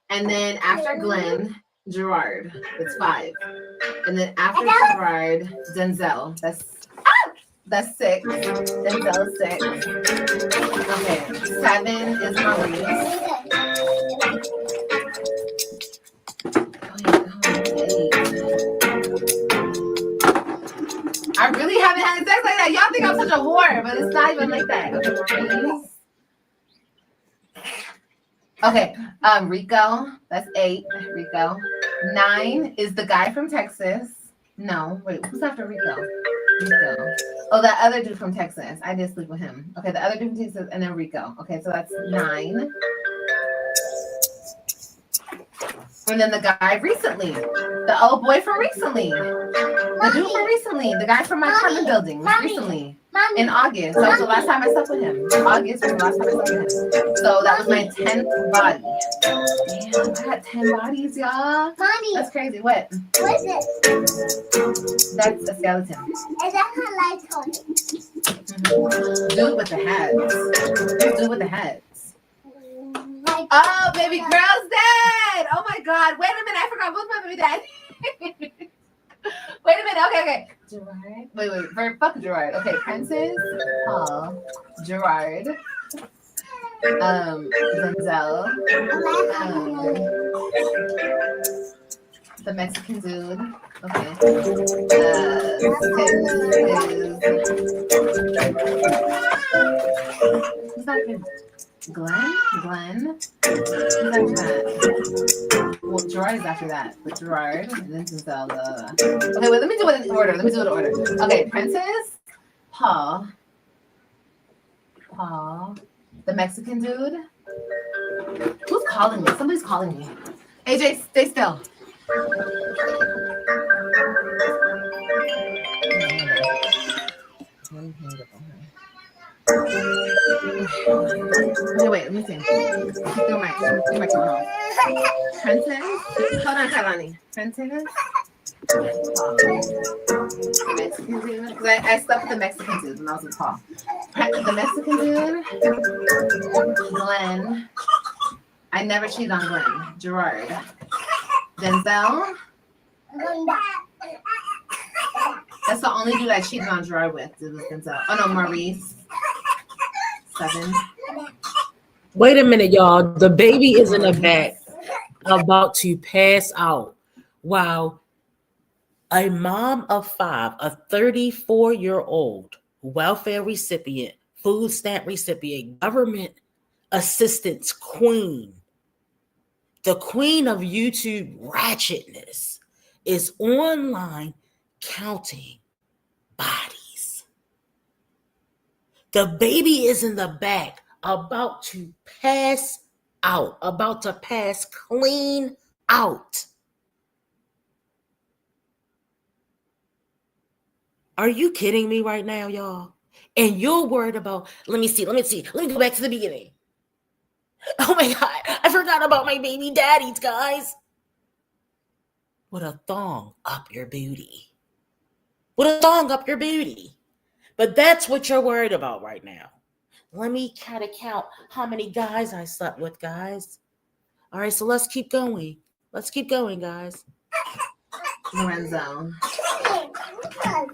And then after Glenn, Gerard, that's 5. And then after Gerard, Denzel, that's 6. Denzel is 6. Okay, 7 is Maurice. I really haven't had sex like that. Y'all think I'm such a whore, but it's not even like that. Okay, Rico, that's 8. Rico. 9 is the guy from Texas. No, wait, who's after Rico? Rico. Oh, that other dude from Texas. I did sleep with him. Okay, the other dude from Texas, and then Rico. Okay, so that's 9. And then the guy recently, the old boy from recently, the dude from recently, the guy from my apartment building recently, in August. That was the last time I slept with him. August was the last time I slept with him. So that was my 10th body. Damn, I got 10 bodies, y'all. Mommy, That's crazy. What? what is it? That's a skeleton. Is that her light on? Dude with the hats. Dude with the hats. Oh, baby girl's dead. Oh my God. Wait a minute. I forgot both my baby dad. Wait a minute. Okay. Gerard. Wait. Fuck Gerard. Okay. Princess, Paul, Gerard, Denzel, the Mexican dude. Okay. Who's that again? Glenn. Who's after that? Well, Gerard is after that. But Gerard, and then Denzel. Okay, wait, let me do it in order. Okay, Princess, Paul, the Mexican dude. Who's calling me? Somebody's calling me. AJ, stay still. Okay, wait, let me see. Do my phone. Princess? Hold on, Kalani. Princess? Mexican dude? Because I slept with the Mexican dude when I was with Paul. The Mexican dude? Glenn. I never cheated on Glenn. Gerard. Denzel? That's the only dude I cheated on Gerard with. It was Denzel. Oh no, Maurice. 7. Wait a minute, y'all. The baby is in the back about to pass out. Wow. A mom of 5, a 34-year-old welfare recipient, food stamp recipient, government assistance queen, the queen of YouTube ratchetness, is online counting bodies. The baby is in the back about to pass out, about to pass clean out. Are you kidding me right now, y'all? And you're worried about, let me go back to the beginning. Oh my God, I forgot about my baby daddies, guys. With a thong up your booty. with a thong up your booty. But that's what you're worried about right now. Let me try to count how many guys I slept with, guys. All right, so let's keep going. Let's keep going, guys. Lorenzo,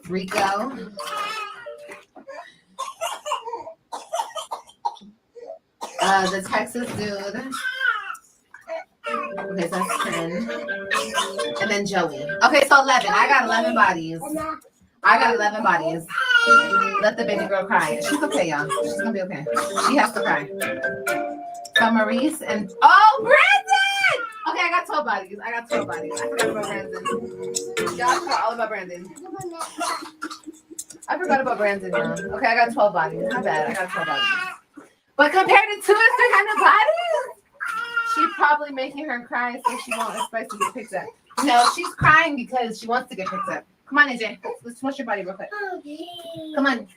Rico, the Texas dude. Okay, so that's 10. And then Joey. Okay, so 11. I got 11 bodies. Let the baby girl cry. She's okay, y'all. She's gonna be okay. She has to cry. So Maurice and Brandon! Okay, I got 12 bodies. I forgot about Brandon. Y'all, I forgot all about Brandon. Y'all. Okay, I got 12 bodies. Not bad. I got 12 bodies. But compared to 200 or 300 bodies, she's probably making her cry so she won't expect to get picked up. No, she's crying because she wants to get picked up. Come on, AJ. Let's wash your body real quick. Come on.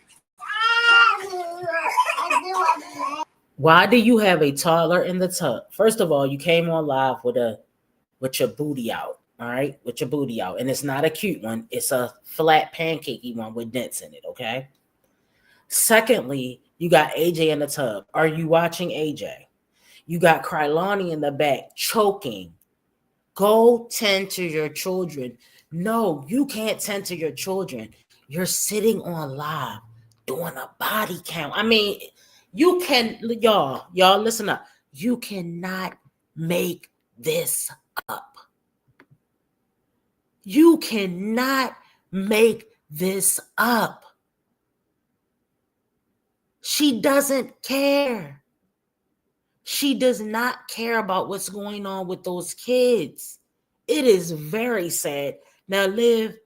Why do you have a toddler in the tub? First of all, you came on live with your booty out. All right, with your booty out, and it's not a cute one. It's a flat, pancakey one with dents in it. Okay. Secondly, you got AJ in the tub. Are you watching AJ? You got Krylani in the back choking. Go tend to your children. No, you can't tend to your children. You're sitting on live doing a body count. I mean, you can, y'all listen up. You cannot make this up. You cannot make this up. She doesn't care. She does not care about what's going on with those kids. It is very sad. Now, Liv,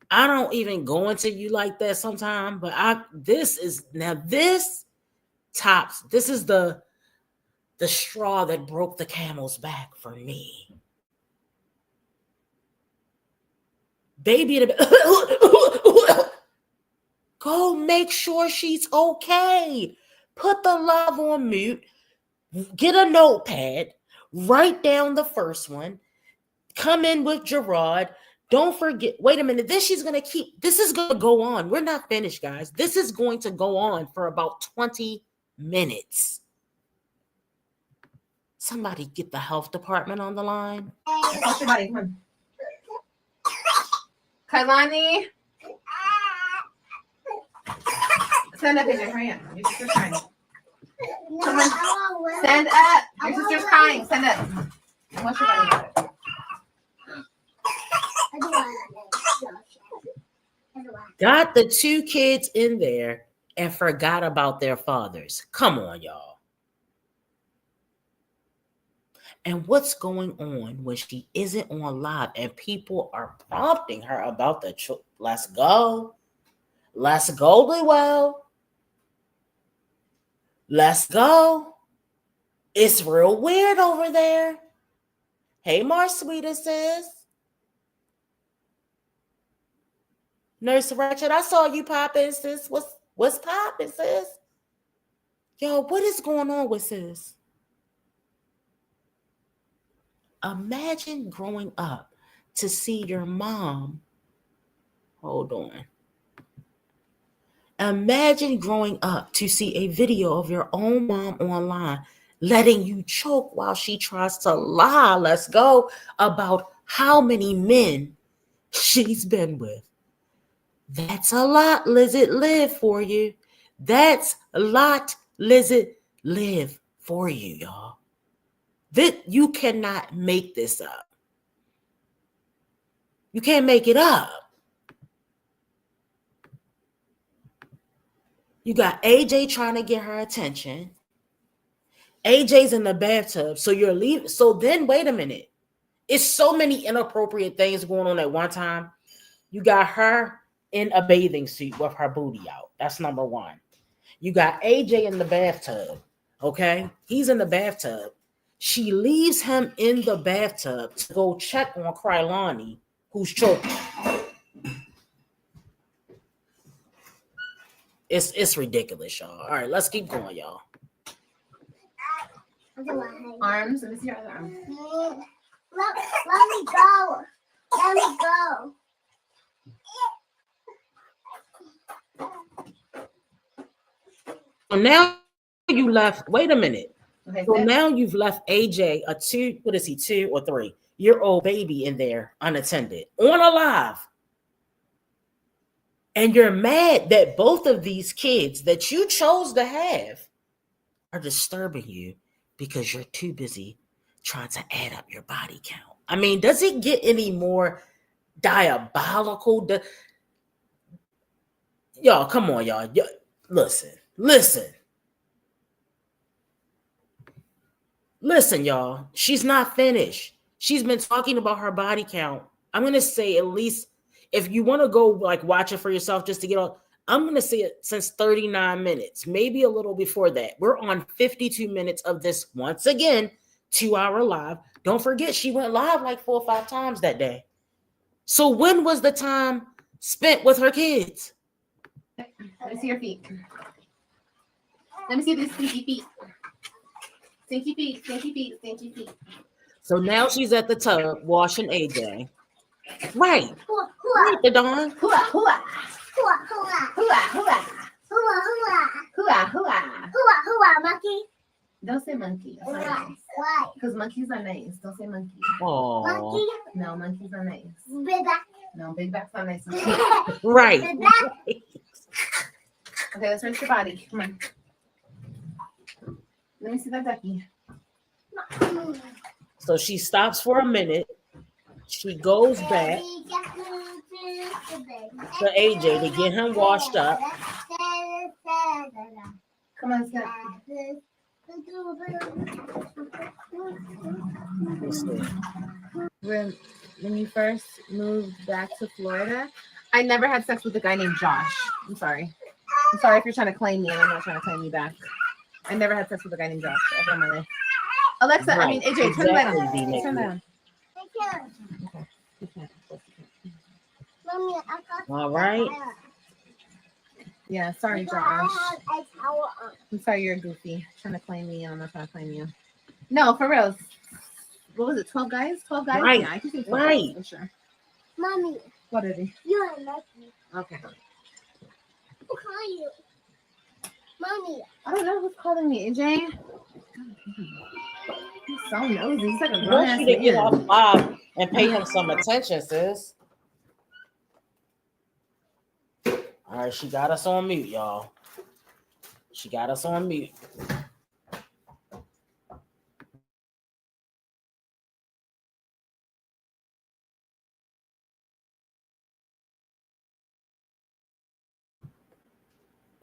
I don't even go into you like that sometimes, but this is the straw that broke the camel's back for me. Baby, go make sure she's okay. Put the love on mute. Get a notepad. Write down the first one. Come in with Gerard. Don't forget. Wait a minute. This is going to go on. We're not finished, guys. This is going to go on for about 20 minutes. Somebody get the health department on the line. Watch your body. Come on. Kailani. Stand up in there. Hurry up. Your sister's crying. Come on. Stand up. Your sister's crying. Stand up. Watch your body. Got the two kids in there and forgot about their fathers. Come on, y'all. And what's going on when she isn't on live and people are prompting her about the let's go. Let's go, Lewell. Let's go. It's real weird over there. Hey, Marsweeta sis. Nurse Ratchet, I saw you popping, sis. What's popping, sis? Yo, what is going on with sis? Imagine growing up to see your mom. Hold on. Imagine growing up to see a video of your own mom online letting you choke while she tries to lie, let's go, about how many men she's been with. That's a lot, Lizard, live for you. That's a lot, Lizard, live for you, y'all. That you cannot make this up. You can't make it up. You got AJ trying to get her attention. AJ's in the bathtub, so you're leaving. So then, wait a minute. It's so many inappropriate things going on at one time. You got her in a bathing suit with her booty out. That's number one. You got AJ in the bathtub. Okay, he's in the bathtub. She leaves him in the bathtub to go check on Krylani, who's choking. It's ridiculous, y'all. All right, let's keep going, y'all. Arms. Let me see your other arm. Let me go. Let me go. now you left, wait a minute. Okay, So sis. now you've left AJ a 2 or 3-year-old baby in there unattended on a live. And you're mad that both of these kids that you chose to have are disturbing you because you're too busy trying to add up your body count. I mean, does it get any more diabolical? Y'all, come on, y'all. Listen, y'all. She's not finished. She's been talking about her body count. I'm going to say at least, if you want to go like watch it for yourself just to get on, I'm going to say it since 39 minutes, maybe a little before that. We're on 52 minutes of this, once again, 2-hour live. Don't forget, she went live like 4 or 5 times that day. So when was the time spent with her kids? Let me see your feet. Let me see these stinky feet. Stinky feet, stinky feet, stinky feet. So now she's at the tub washing AJ. Right. Hua, Right, the Dawn. Hua, hua, hua, hua, hua, hua, hua, hua, hua, hua. hua, hua, monkey. Don't say monkey. Why? Because monkeys are nice. Don't say monkey. Oh, Monkey, No, monkeys are nice. big back. No, big backs are nice. right. Big back. Okay, let's rinse your body. Come on. Let me see that ducky. So she stops for a minute. She goes back to AJ to get him washed up. Come on, sit. When you first moved back to Florida, I never had sex with a guy named Josh. I'm sorry. I'm sorry if you're trying to claim me and I'm not trying to claim you back. I never had sex with a guy named Josh ever in my life. Alexa, I mean, AJ, turn the light Exactly, on. D-Nick. Turn that on. Mommy, I got All right. Yeah, sorry, I Josh. have a towel on. I'm sorry you're goofy. Trying to claim me and I'm not trying to claim you. No, for real. What was it, 12 guys? 12 guys? Right, Yeah, I can say 12 right. guys for sure. Mommy, What is he? you're lucky. Okay. Who call you? Mommy, I don't know who's calling me, AJ. He's so nosy. He's like a I grown want ass you to get off man. live and pay him some attention, sis. All right, she got us on mute, y'all. She got us on mute.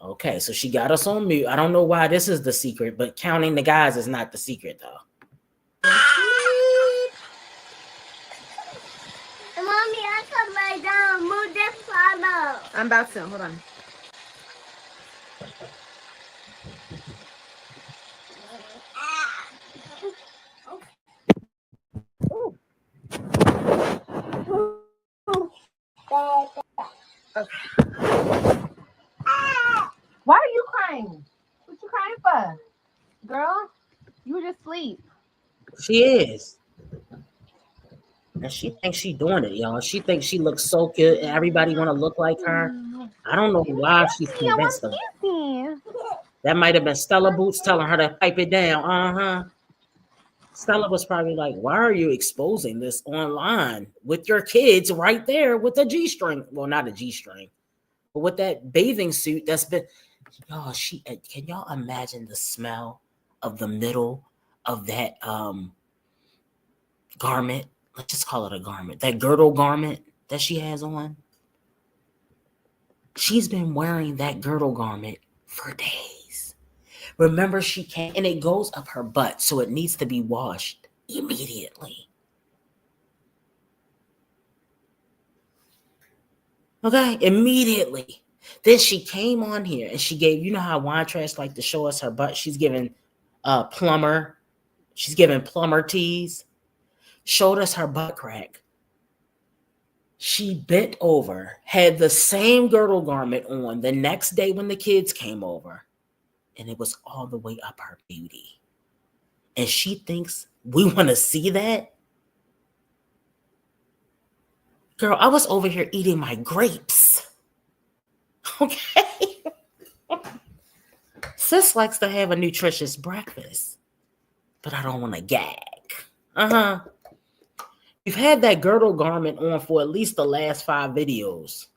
Okay, so she got us on mute. I don't know why this is the secret, but counting the guys is not the secret, though. Mommy, I can lay down. Move this follow. I'm about to. Hold on. Why are you crying? What you crying for? Girl, you were just asleep. She is. And she thinks she doing it, y'all. She thinks she looks so good and everybody want to look like her. I don't know why she's convinced of it. That might have been Stella Boots telling her to pipe it down. Uh-huh. Stella was probably like, why are you exposing this online with your kids right there with a G-string? Well, not a G-string, but with that bathing suit that's been, y'all, can y'all imagine the smell of the middle of that garment? Let's just call it a garment. That girdle garment that she has on. She's been wearing that girdle garment for days. Remember, she can't, and it goes up her butt, so it needs to be washed immediately. Okay, immediately. Then she came on here and she gave, you know how wine trash like to show us her butt? She's giving plumber tease. Showed us her butt crack. She bent over, had the same girdle garment on the next day when the kids came over, and it was all the way up her booty. And she thinks we want to see that? Girl, I was over here eating my grapes. Okay? Sis likes to have a nutritious breakfast, but I don't want to gag. Uh-huh. You've had that girdle garment on for at least the last 5 videos.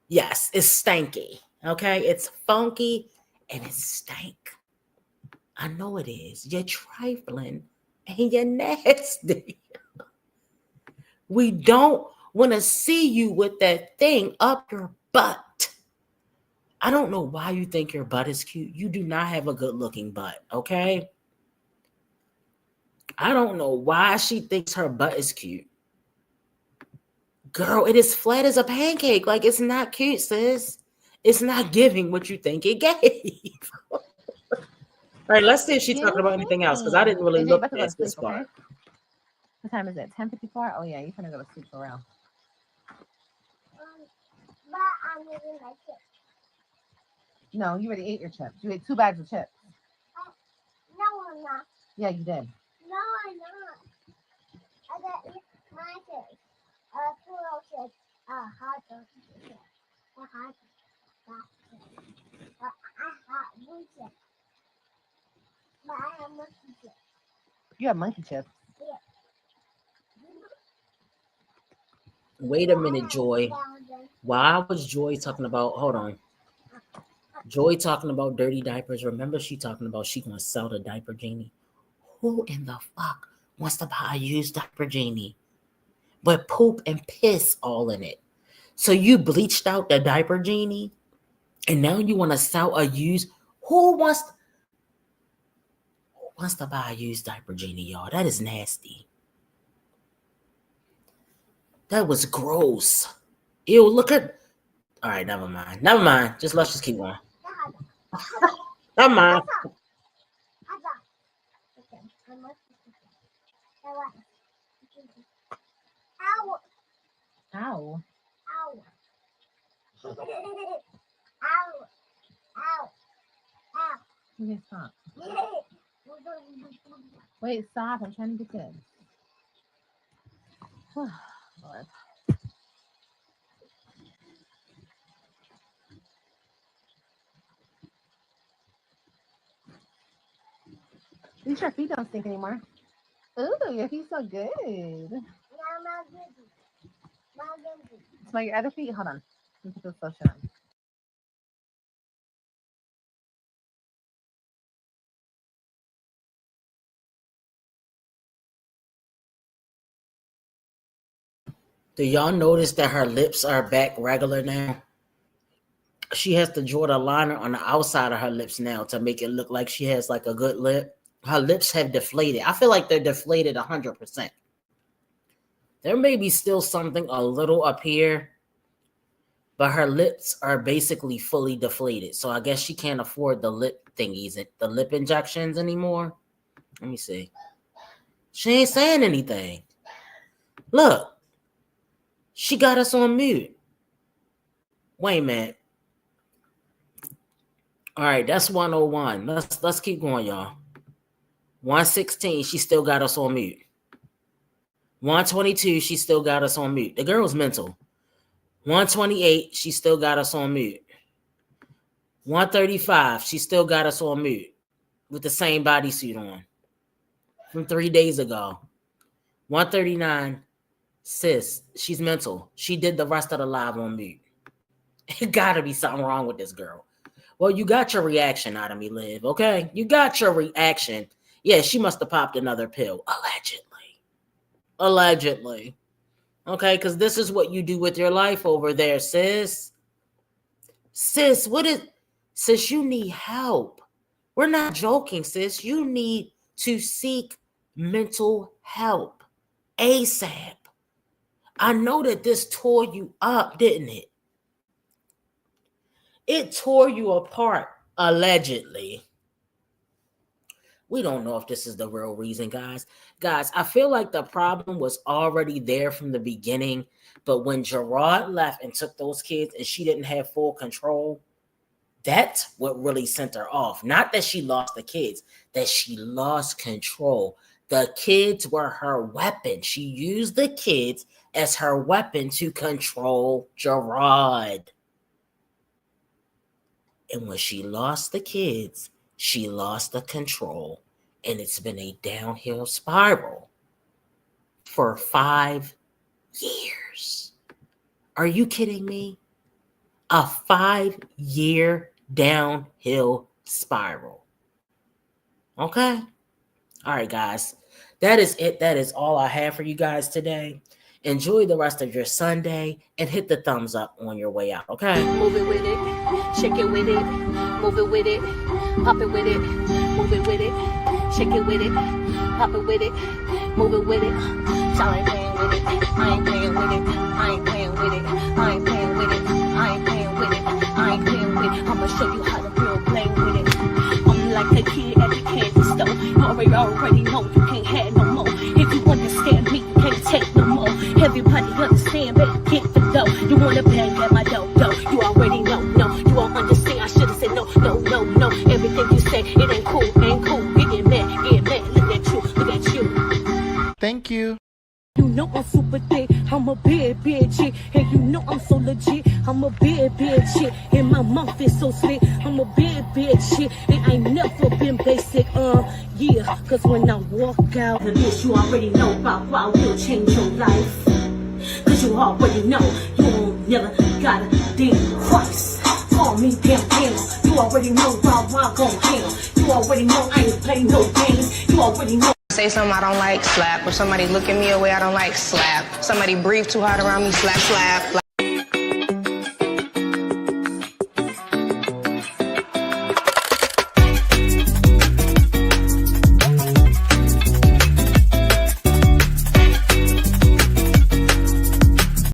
Yes, it's stanky. Okay, it's funky and it's stank. I know it is. You're trifling and you're nasty. We don't want to see you with that thing up your butt. I don't know why you think your butt is cute. You do not have a good looking butt, okay? I don't know why she thinks her butt is cute. Girl, it is flat as a pancake. Like, it's not cute, sis. It's not giving what you think it gave. All right, let's see if she's talking about anything else, because I didn't really look past this part. What time is it? 10:54? Oh, yeah, you're going to go to sleep for real. But I'm eating my chips. No, you already ate your chips. You ate 2 bags of chips. No, I'm not. Yeah, you did. No, I'm not. I got eat my chips. Poodle chips. Hot dog chips. A hot dog chips. A hot blue chips. But I have monkey chips. You have monkey chips. Wait a minute, Joy. Why was Joy talking about, hold on. Joy talking about dirty diapers. Remember she talking about she gonna sell the diaper genie? Who in the fuck wants to buy a used diaper genie? But poop and piss all in it. So you bleached out the diaper genie and now you want to sell a used, who wants to buy a used diaper genie, y'all? That is nasty. That was gross. Ew, look at. All right, never mind. Never mind. Let's just keep going. Never mind. Ow. Ow. Ow. Ow. Ow. Ow. Okay, stop. Wait, stop. I'm trying to get this. Lord. At least your feet don't stink anymore. Ooh, your feet so good. Smell your other feet? Hold on. Let me put this lotion on. Do y'all notice that her lips are back regular now? She has to draw the liner on the outside of her lips now to make it look like she has like a good lip. Her lips have deflated. I feel like they're deflated 100%. There may be still something a little up here, but her lips are basically fully deflated. So I guess she can't afford the lip thingies, the lip injections anymore. Let me see. She ain't saying anything. Look, she got us on mute. Wait a minute. All right, that's 101. Let's keep going, y'all. 116, she still got us on mute. 122, she still got us on mute. The girl's mental. 128, she still got us on mute. 135, she still got us on mute with the same bodysuit on from 3 days ago. 139, sis, she's mental. She did the rest of the live on mute. It gotta be something wrong with this girl. Well, you got your reaction out of me, Liv, okay? You got your reaction. Yeah, she must have popped another pill. Allegedly. Okay, because this is what you do with your life over there, sis. Sis, sis, you need help. We're not joking, sis. You need to seek mental help ASAP. I know that this tore you up, didn't it? It tore you apart, allegedly. We don't know if this is the real reason, guys. Guys, I feel like the problem was already there from the beginning, but when Gerard left and took those kids and she didn't have full control, that's what really sent her off. Not that she lost the kids, that she lost control. The kids were her weapon. She used the kids as her weapon to control Gerard. And when she lost the kids, she lost the control. And it's been a downhill spiral for 5 years. Are you kidding me? A 5-year downhill spiral. Okay? All right, guys. That is it. That is all I have for you guys today. Enjoy the rest of your Sunday and hit the thumbs up on your way out, okay? Move it with it, shake it with it, move it with it, pop it with it, move it with it, shake it with it, pop it with it, move it with it. Y'all ain't playing with it, I ain't playing with it, I ain't playing with it, I ain't playing with it, I ain't playing with it, I ain't playing with it. I'ma show you how to real play with it. I'm like a kid at the candy store. You already know you can't have no more. If you understand me, you can't take no more. Everybody understand, better get the dough. You wanna bang at my dough. You already know, no, you won't understand. I should've said no. Everything you say, it ain't cool. Get mad, look at you. Thank you. You know I'm super thick, I'm a bad chick. And you know I'm so legit, I'm a bad chick. And my mouth is so slick, I'm a bad chick. And I ain't never been basic, yeah. Cause when I walk out of this, you already know about why I will change your life. Cause you already know, you won't never gotta think twice. Call me damn. You already know why I gon' handle. You already know I ain't play no games. You already know. Say something I don't like, slap. If somebody look at me away I don't like, slap. Somebody breathe too hard around me, slap.